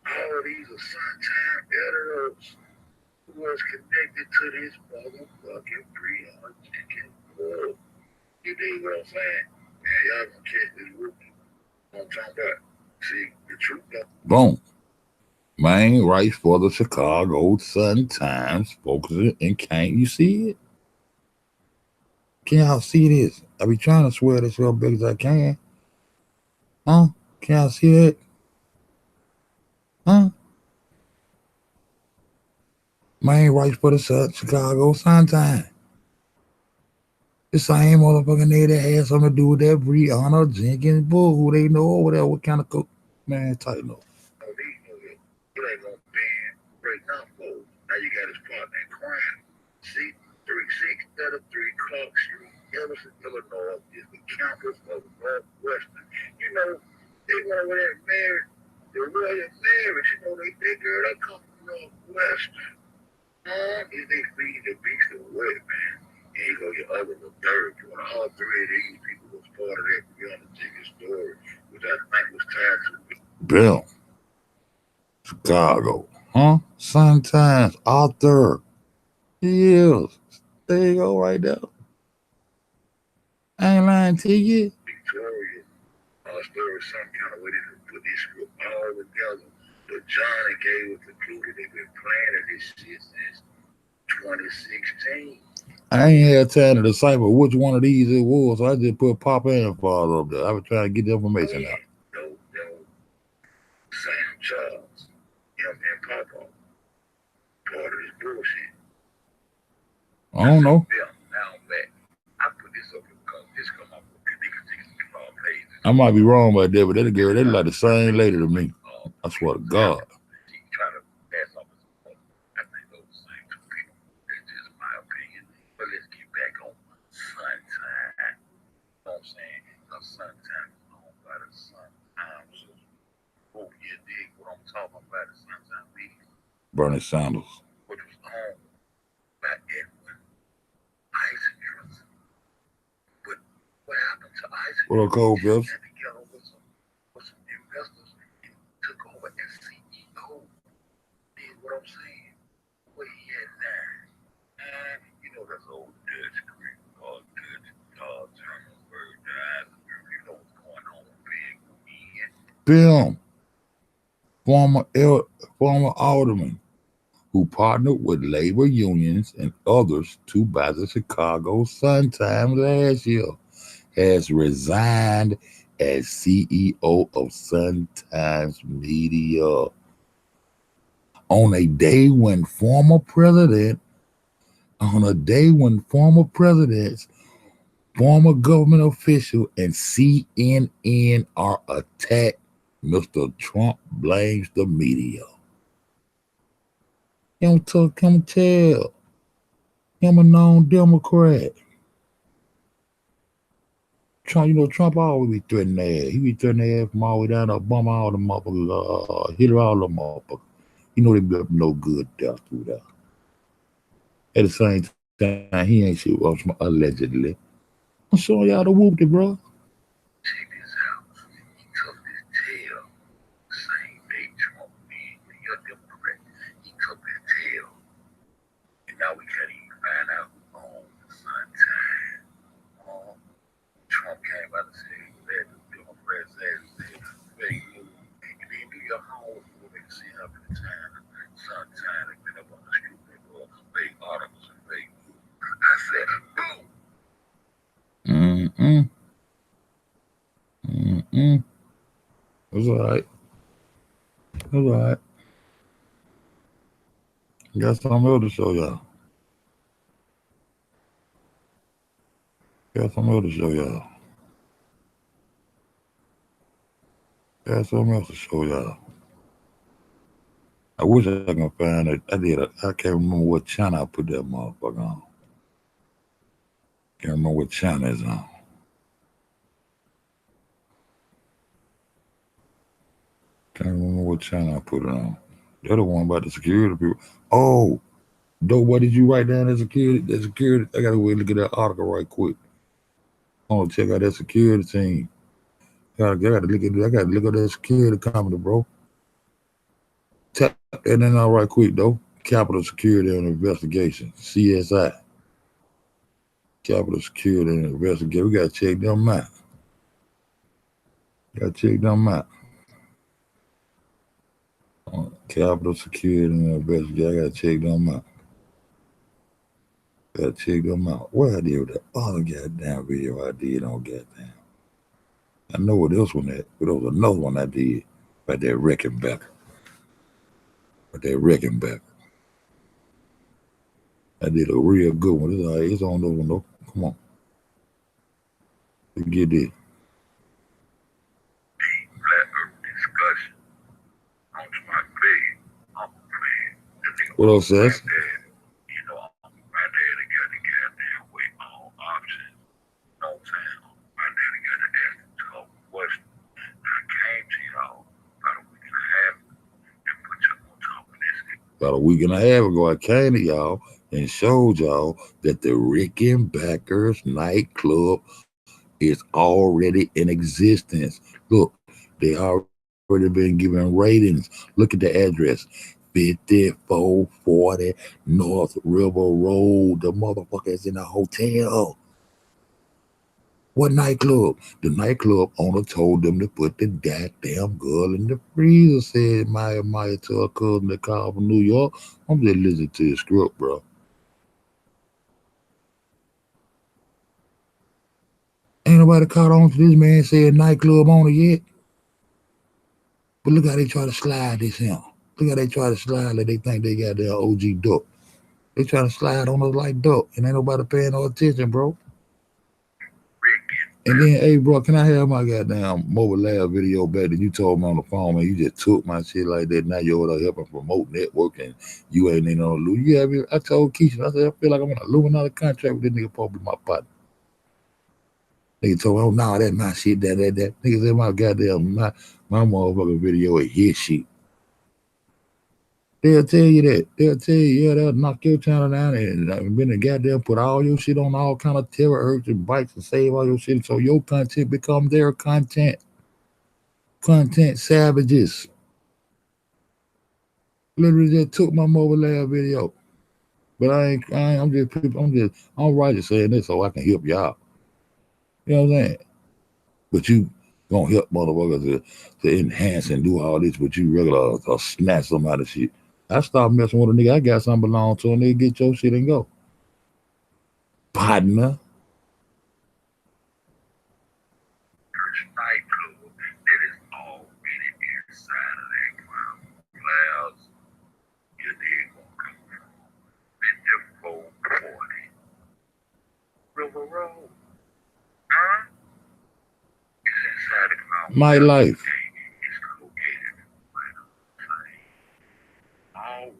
All of these are Sun-Time editors who was connected to this motherfucking Breon Jenkins book. You dig what I'm saying? Man, y'all gonna catch this rookie. You know what I'm talking about? See, the truth though. Boom. Main writes for the Chicago Sun-Times, focusing and can't you see it? Can y'all see this? I be trying to swear this real big as I can. Huh? Can y'all see that? Huh? Main writes for the Chicago Sun-Times. The same motherfucking nigga that had something to do with that Breonna Jenkins book, who they know over there, what kind of cook. Man, tighten up. Oh, these niggas, you ain't gonna ban break number. Now you got his partner in crime. See, 3633 Clark Street, Emerson, Illinois, is the campus of Northwestern. You know, they went over there and married the royal marriage. You know, they girl that come from Northwestern. Is they feed the beast of wet, man. And you go your other the third. You want all 3 of these people was part of that Breonna Jenkins story, which I think was tied to Bill. Chicago. Huh? Sun-Times. Author. He is. There you go right there. I ain't lying to you. Victoria. Story some kind of way to put this script all together. But John and Gay was concluded they've been planning this shit since 2016. I ain't had time to decipher which one of these it was, so I just put Papa and Father up there. I was trying to get the information out. No, Sam Charles, him and Papa, part of this bullshit. I don't know. Yeah, now I'm back. I put this up because this come up with Kenneka pages. I might be wrong about that, but that girl, they like the same lady to me. I swear to God. She trying to pass off as a I think those same two people. That's just my opinion. But let's get back on Sunshine. You know what I'm saying? Because Sunshine is owned by the Sun Times. Oh, you dig what I'm talking about? The Sunshine Media, Bernie Sanders. which was owned by Edwin Isaac. But what happened to Isaac? What up, Cole Phelps? Got together with some investors and took over as CEO. Did what I'm saying? What he had now. And you know that's old Dutch Creek, Dutch, German bird dies. You know what's going on with Big Ian. Bill, former alderman who partnered with labor unions and others to buy the Chicago Sun-Times last year, has resigned as CEO of Sun-Times Media on a day when former presidents, former government official, and CNN are attacked. Mr. Trump blames the media. Him tell him a known Democrat. Trump always be threatening that. He be threatening that from all the way down to bum all the motherfuckers, hit all the motherfuckers. You know they be up to no good there through there. At the same time, he ain't shit allegedly. I'm showing y'all the whoopty, bro. Check this out. He took this tail. Same day Trump being a Democrat. He took this tail. And now we can't even find out who owns the Sun-Times. Trump came out and said that the Democrats said fake news. And then do your homework before they see how many times Sun-Times have been up on the street for fake articles and fake news. I said, boom. That's all right. Got something else to show y'all. Got something else to show y'all. I wish I can find it. I can't remember what channel I put that motherfucker on. Can't remember what channel it's on. Can't remember what channel I put it on. The other one about the security people. Oh, though, what did you write down as security? I gotta wait to look at that article right quick. I want to check out that security team. I gotta look at that security company, bro. Tap that in out right quick though. Capital Security and Investigation, CSI. Capital Security and Investigation. We gotta check them out. Capital Security and Investigation. I gotta check them out. What I did with that other goddamn video I did on goddamn. I know what else one that, but there was another one I did about that Rickenbacker. I did a real good one. It's on those one though. Come on. Let's get this. Black Earth discussion. On my bed. I'm playing. What else, Seth? You know, my daddy got the goddamn way all options. No time. My daddy got to ask the tough question. I came to y'all about a week and a half and put you on top of this. About a week and a half ago, I came to y'all and showed y'all that the Rickenbackers nightclub is already in existence. Look, they already been given ratings. Look at the address. 5440 North River Road. The motherfucker is in a hotel. What nightclub? The nightclub owner told them to put the goddamn girl in the freezer, said Maya to her cousin that called from New York. I'm just listening to the script, bro. nobody caught on to this man said nightclub owner yet. But look how they try to slide this in. Look how they try to slide like they think they got their OG duck. They try to slide on us like duck, and ain't nobody paying no attention, bro. And then, hey, bro, can I have my goddamn mobile lab video back that you told me on the phone, man? You just took my shit like that. Now you're over there helping promote networking. You ain't in no loot. Yeah, I told Keisha, I said, I feel like I'm on a Illuminati contract with this nigga supposed to be my partner. Nigga told me, oh, no, that's my shit, that. Nigga said, my goddamn, my motherfucking video is his shit. They'll tell you that. They'll tell you, yeah, they'll knock your channel down and been a goddamn put all your shit on all kind of terahertz and bytes and save all your shit so your content become their content. Content savages. Literally just took my mobile lab video. But I'm just saying this so I can help y'all. You know what I'm saying? But you gonna help motherfuckers to enhance and do all this, but you regular or snatch somebody's shit. I stopped messing with a nigga. I got something belong to a nigga. Get your shit and go. Partner. Nightclub that is already inside of that cloud. Clouds, your nigga gonna come from. 5440. River Road. Huh? It's inside the cloud. My life. It's located right on the same. All right.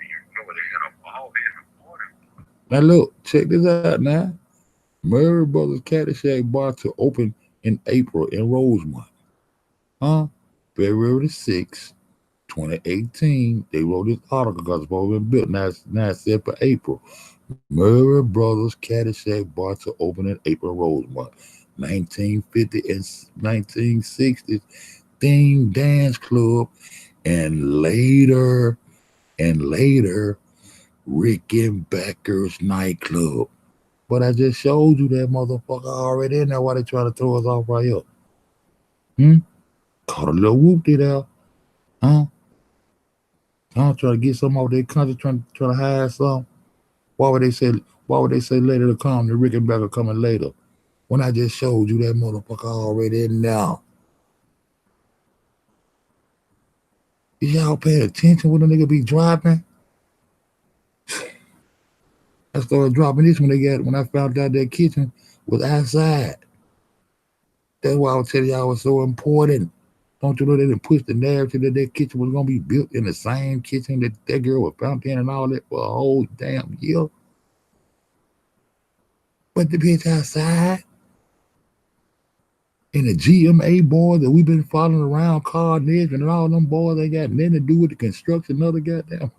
You know where they got a ball in the water. Now look, check this out now. Murray Brothers Caddyshack Bar to open in April in Rosemont. Huh? February the 6th, 2018. They wrote this article because it's supposed to be built. Now it's set for April. Murray Brothers Caddyshack Bar to open in April, Rosemont. 1950 and 1960s themed dance club, and later Rickenbacker's nightclub. But I just showed you that motherfucker already in there. Why they trying to throw us off right here? Caught a little whoop there. Huh? I'm trying to get some out of their country, trying to hide some. Why would they say later to come? The Rickenbacker coming later. When I just showed you that motherfucker already in there. Is y'all paying attention when the nigga be dropping? I started dropping this when I found out that kitchen was outside. That's why I was telling y'all it was so important. Don't you know they didn't push the narrative that kitchen was gonna be built in the same kitchen that girl was found in and all that for a whole damn year? But the bitch outside. And the GMA boys that we've been following around, Carnage and all them boys, they got nothing to do with the construction of the goddamn.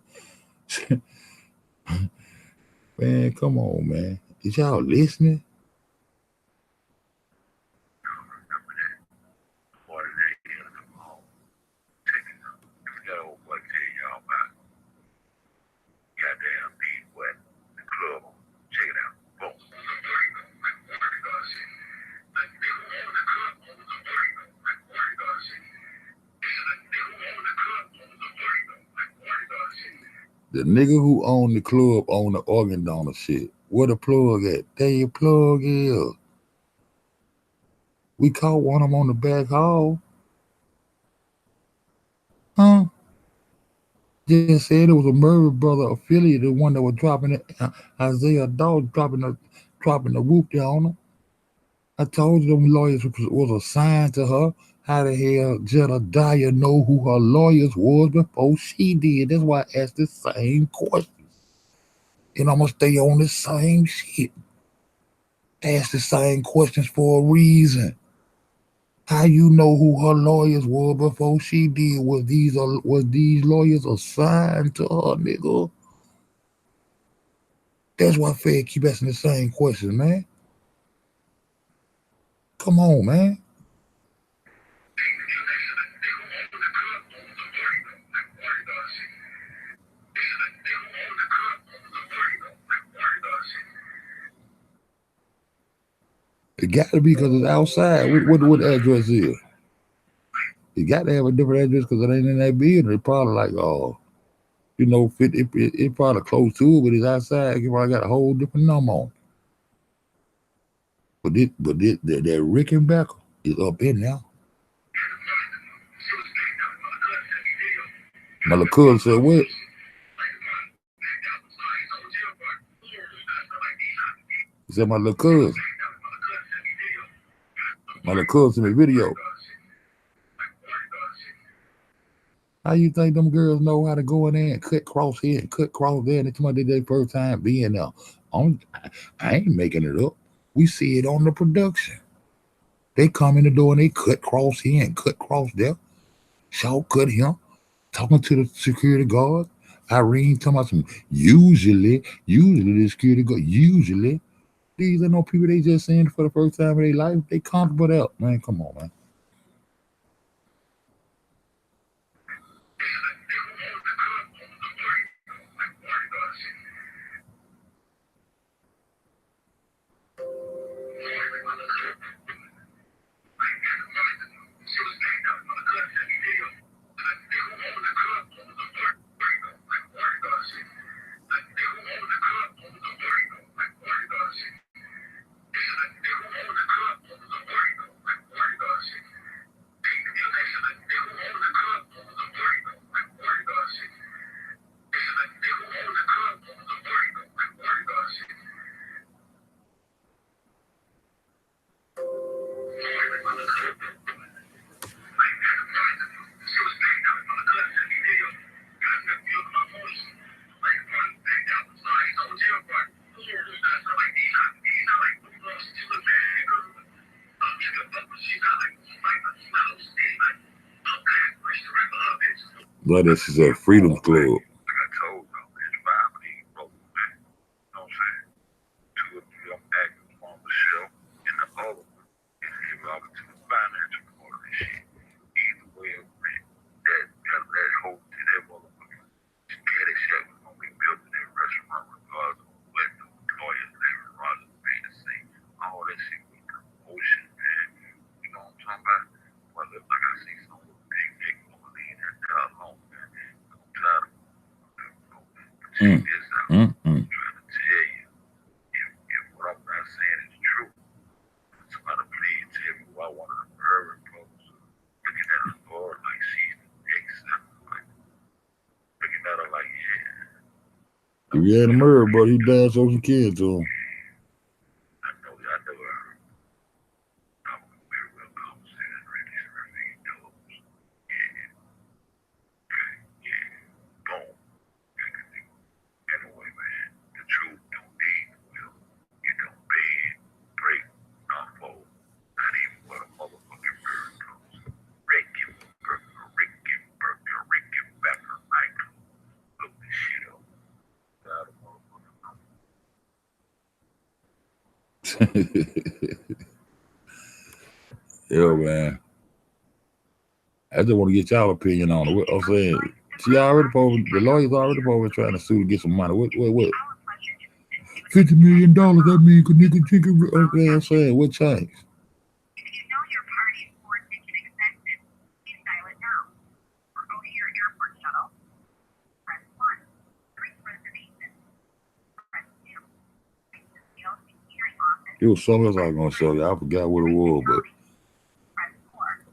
Man, come on, man. Is y'all listening? The nigga who owned the club owned the organ donor shit. Where the plug at? There your plug is. We caught one of them on the back hall. Huh? Just said it was a Murray brother affiliate, the one that was dropping it. Isaiah Dawg dropping the whoop there on her. I told you them lawyers was assigned to her. How the hell Jedediah know who her lawyers was before she did? That's why I asked the same question. And I'm going to stay on the same shit. Ask the same questions for a reason. How you know who her lawyers were before she did? Was these lawyers assigned to her, nigga? That's why Fed keep asking the same question, man. Come on, man. It got to be because it's outside. What address is? You got to have a different address because it ain't in that building. It's probably like, it probably close to it, but it's outside. You probably got a whole different number on it. That Rickenbacker is up in now. My little cousin said, what? He said, my little cousin sent me a video. How you think them girls know how to go in there and cut cross here and cut cross there? And it's my their first time being there. I ain't making it up. We see it on the production. They come in the door and they cut cross here and cut cross there. Shortcut him, talking to the security guard. Irene talking about some usually the security guard, usually. These are no people they just saying for the first time in their life. They comfortable out. Man, come on, man. But this is a Freedom Club. If you had a murder, bro, he danced over some kids to him. Yo, man. I just want to get y'all opinion on it. What I'm saying, the lawyer's already over trying to sue to get some money. What? $50 million, that means Kenneka chicken. Okay, I'm saying, what changed? It was something else I was gonna show you. I forgot what it was, but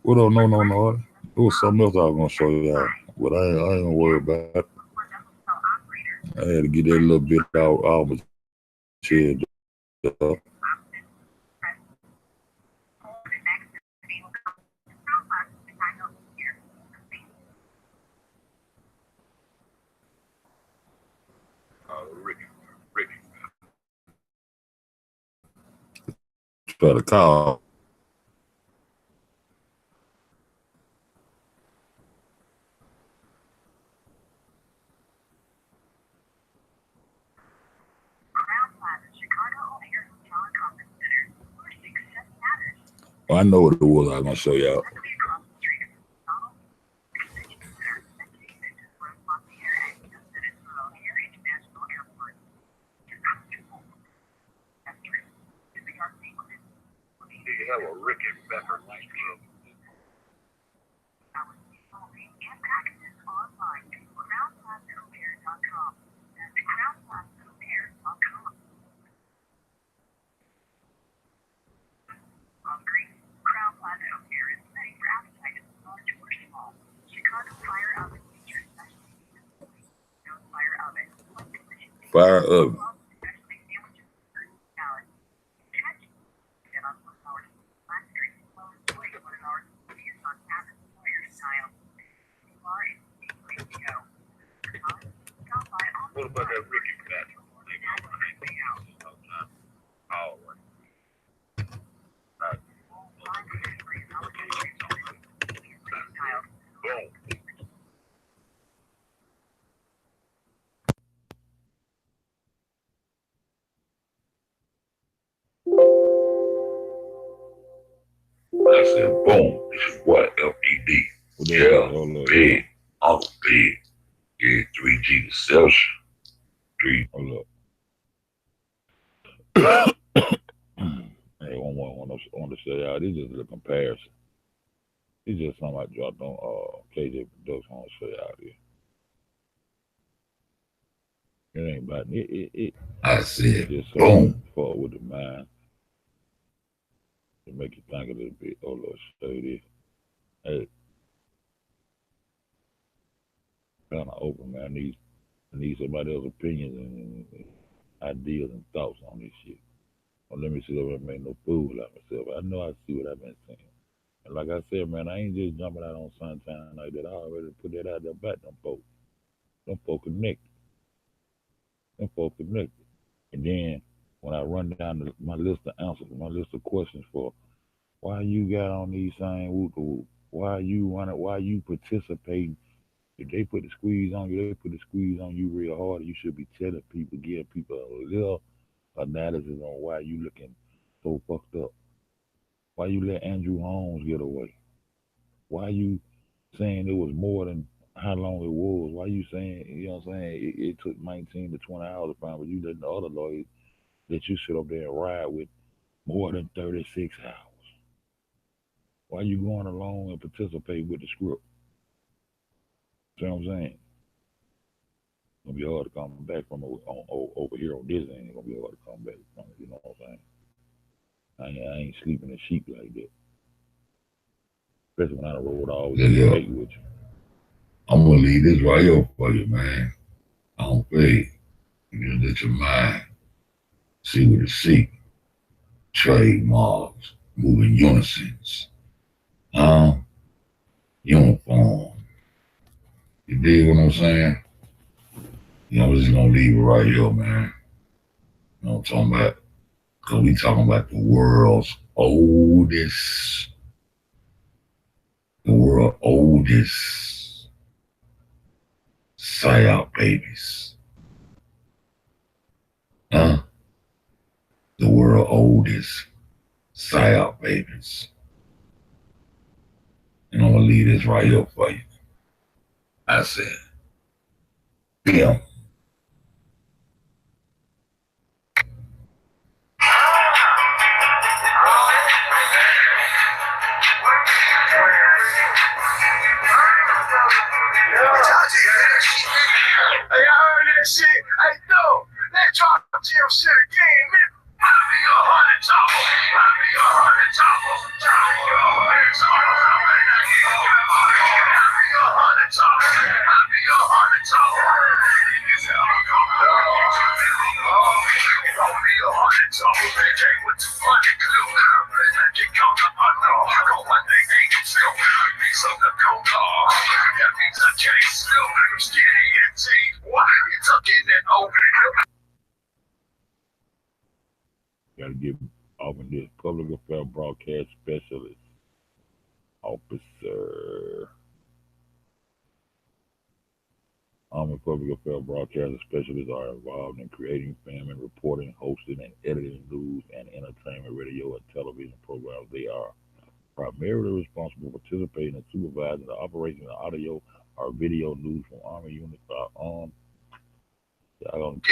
what? Oh, no. It was something else I was gonna show y'all, but I ain't gonna worry about it. I had to get that little bit out my chest. Try to call. I know what it was I was gonna show y'all. fire oven. What about that Ricky Patrick? Boom. I said, boom. This is what? FED. Yeah, big. Uncle big. Yeah, 3G to Celsius. 3. Hold up. Hey, one more I want to say out. This is just a comparison. It's just something I dropped on KJ Production. I want to say out here. It ain't about it. I said, just boom. Fuck with the mind. To make you think a little bit. Oh, Lord, say this. Hey, kind of open, man. I need somebody else's opinions and ideas and thoughts on this shit. Well, let me see if I make no fool out of myself. I know I see what I've been saying. And like I said, man, I ain't just jumping out on sunshine like that. I already put that out there back them folks. Them folks connected. And then when I run down my list of answers, my list of questions for why you got on these same whoop, why you running, why you participating. If they put the squeeze on you, they put the squeeze on you real hard. You should be telling people, giving people a little analysis on why you looking so fucked up. Why you let Andrew Holmes get away? Why you saying it was more than how long it was? Why you saying, you know what I'm saying, it took 19 to 20 hours to find, but you let the other lawyers that you sit up there and ride with more than 36 hours? Why you going along and participate with the script? See what I'm saying? It's gonna be hard to come back from over here on this end. It's gonna be hard to come back from it, you know what I'm saying? I ain't sleeping in sheep like that. Especially when I rode all this debate with you. I'm gonna leave this right here for you, man. I don't play. You just let your mind see what it see. Trademarks, moving unisons. Uniform. You dig what I'm saying? You know, we're just gonna leave it right here, man. You know what I'm talking about? Because we talking about the world's oldest psyop babies. The world's oldest psyop babies. And I'm gonna leave this right here for you. I said, yeah. Shit, hey, no, they drop jail shit again, man. I be 100 dollars. I be 100 dollars. I be 100 dollars. I be 100 dollars. I be 100 dollars. It's how I'm gonna go. It's gonna be 100 dollars. They came with 200 glue. I can come to my door. I go one thing ain't still. I be something to go on. That means I can't still. I'm skinny and teeth. Why? It's a getting it over. Gotta get off in this public affairs broadcast specialist officer. Army public affairs broadcast specialists are involved in creating, filming, reporting, hosting, and editing news and entertainment, radio, and television programs. They are primarily responsible for participating and supervising the operation of audio or video news from Army units are armed. I don't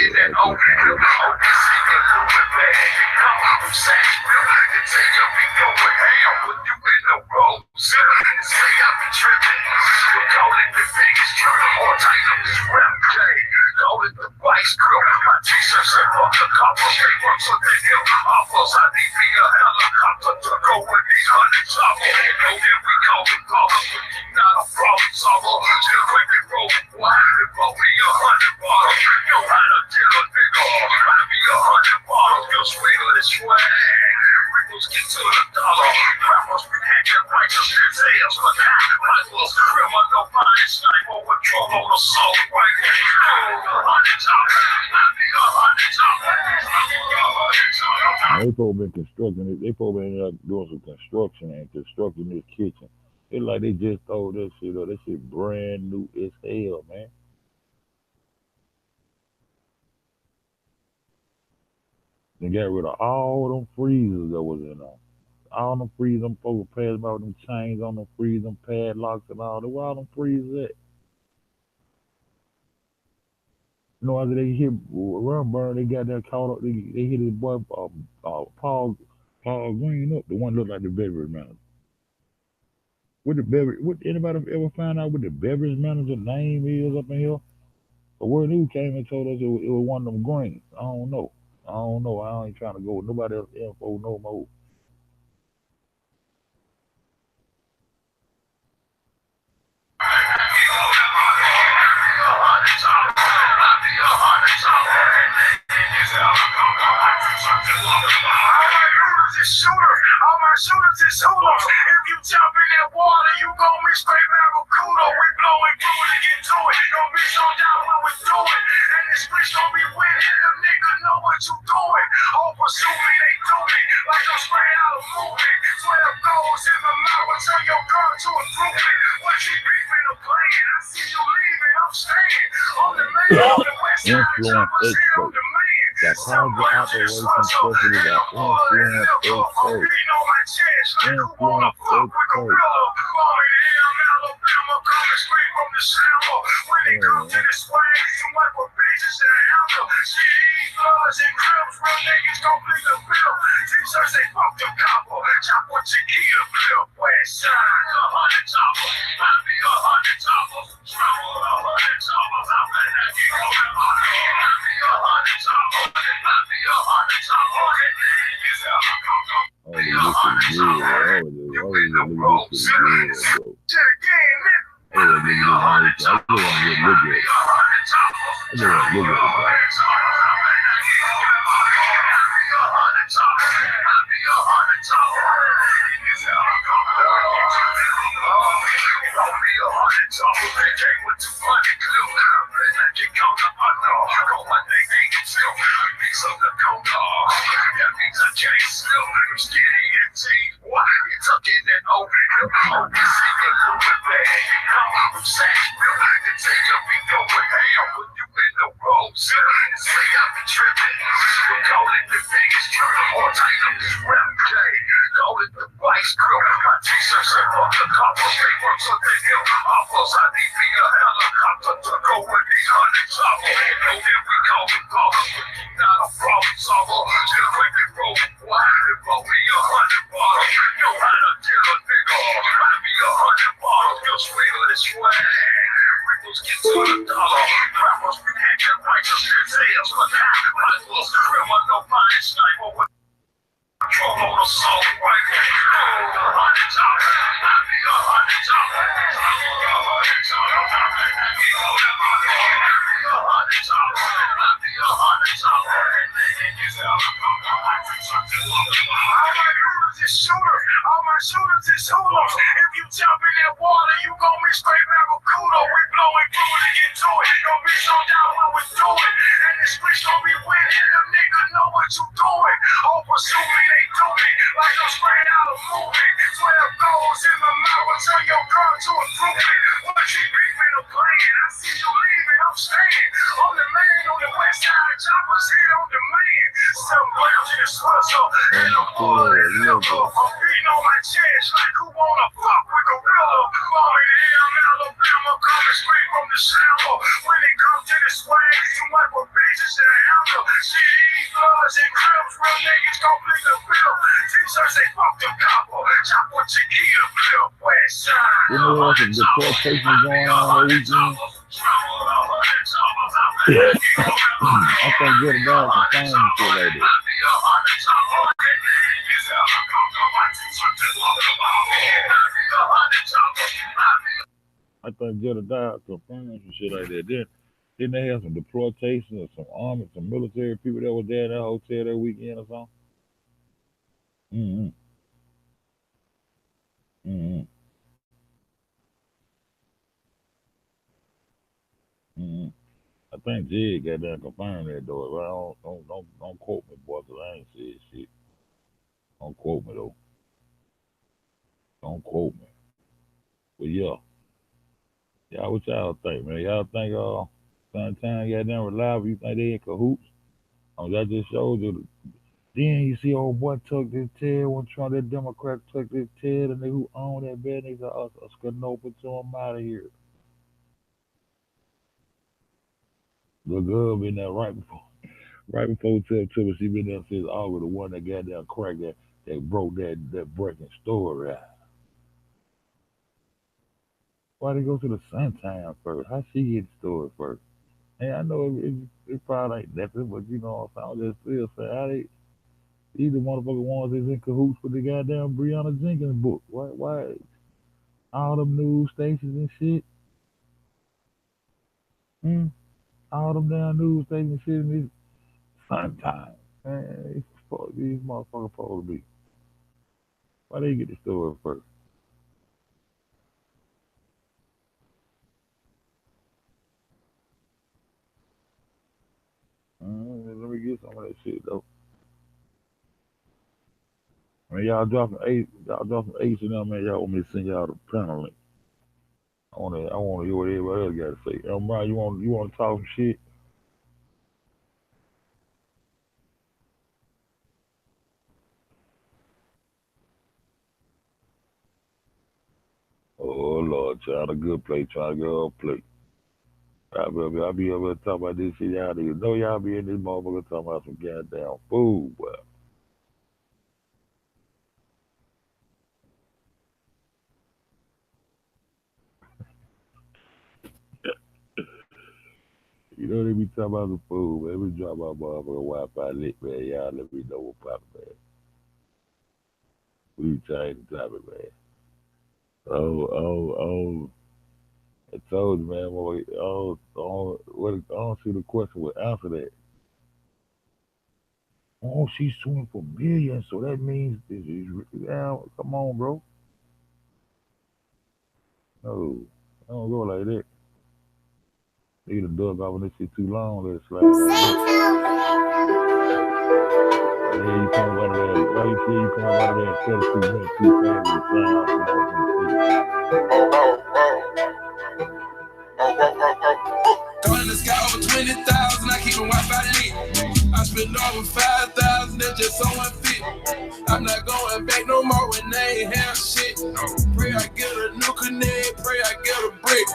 helicopter to go with these 100 chopper. Know that we call it bubble. Not a problem solver. Just quick and roll. Why? Before we 100 bottle. Know how to kill a nigga. I be 100 bottle. You're sweeter than swag. Ripples get to the dollar. Rappers be hacking righteous as hell. But I was criminal mind sniper with trouble on the soul rifle. Oh, 100 chopper. I be 100 chopper. They supposed been constructing it. They supposed been doing some construction and constructing this kitchen. It's like they just throw that shit up. That shit brand new as hell, man. They got rid of all them freezers that was in there. All them freezers, them folks passed about them chains on them freezers, them padlocks and all that. Where all them freezers at? You know, after they hit run burn, they got that caught up. They hit his boy Paul Green up. The one looked like the beverage manager. What anybody ever find out what the beverage manager name is up in here? The word who came and told us it was one of them Greens. I don't know. I ain't trying to go with nobody else info no more. Shooter, all my shooters is hoodlums. If you jump in that water, you gon' be straight barracuda. We blowing fluid to get to it. Don't be so down when we do it. And the streets gon' be winning. Them niggas know what you doing. Oh, pursue me, they do me. Like I'm straight out of movie. 12 goals in the mouth. Turn your car to a groupie. What you beefing or playing? I see you leaving. I'm staying. On the man, on the west side. Jumpers here on the man. That causes operation specialty that influence expert. Oh, this is good. You know what the deportation going on that weekend? I can't get it down some things and shit like that. I think Jedediah confirmed some shit like that. Didn't they have some deportation or some army, some military people that was there in that hotel that weekend or something? Mm-hmm. Mm-hmm. Mm-hmm. I think Jed got down confirmed that though. But I don't quote me, boy, 'cause I ain't said shit. Don't quote me though. Don't quote me. But yeah, y'all what y'all think, man? Y'all think Sunshine got down reliable? You think they in cahoots? That just shows you. Then you see old boy tuck his tail when Trump, that Democrat tucked his tail, and they who own that bed, they said, us couldn't open to him out of here. The girl been there right before Tell she been there since August, the one that got down crack that broke that breaking story out. Why they go to the Sunshine first? How she get the story first? Hey, I know it probably ain't nothing, but you know what I'm saying? I just feel sad. How these the motherfucking ones that's in cahoots with the goddamn Breonna Jenkins book. Why all them news stations and shit? Hmm? All them damn news stations and shit in this sometime. Man, these motherfuckers supposed to be. Why they get the story first? Let me get some of that shit though. Man, y'all dropping eight and them, man. Y'all want me to send y'all the panel link. I wanna hear what everybody else gotta say. Brian, you wanna talk some shit? Oh Lord, trying a good play, trying to go up play. I'll be able to talk about this shit. Y'all niggas know y'all be in this motherfucker talking about some goddamn food, boy. You know they be talking about some food, man. We drop our motherfucking Wi-Fi lit, man. Y'all let me know what poppin', man. We change the topic, man. Oh. I told you, man. Boy, I don't see the question would answer that. Oh, she's suing for millions, so that means yeah, come on, bro. No, I don't go like that. They done dug off when this shit too long, let it slide down. Yeah, you come out of there. Why you say you come out of there 32 minutes too fast and flying off and all Going in the sky over 20,000, I keep my Wi-Fi lit. I spend over 5,000, that's just so unfit. I'm not going back no more when they ain't have shit. Pray I get a new connect, pray I get a brick.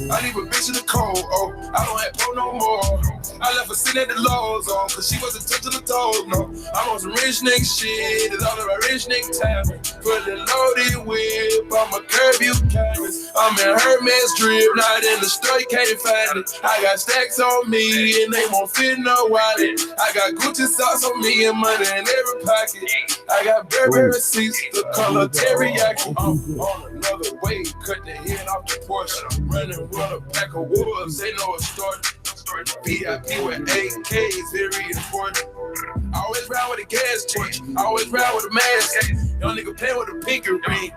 I leave a bitch in the cold, I don't have pro no more. I left her sitting at the Lowe's, cause she wasn't touching the toes, no. I'm on some rich nigga shit, it's all about rich nigga time. Fully loaded whip, I'm a curb you canvas. I'm in Hermes drip, not in the store, you can't find it. I got stacks on me, and they won't fit no wallet. I got Gucci socks on me, and money in every pocket. I got Burberry receipts, the color teriyaki. I'm on another way, cut the head off the Porsche. Running with a pack of wolves, they know a story. VIP with AKs, very important. Always round with a gas torch, always round with a mask. Young nigga playing with a pinky ring.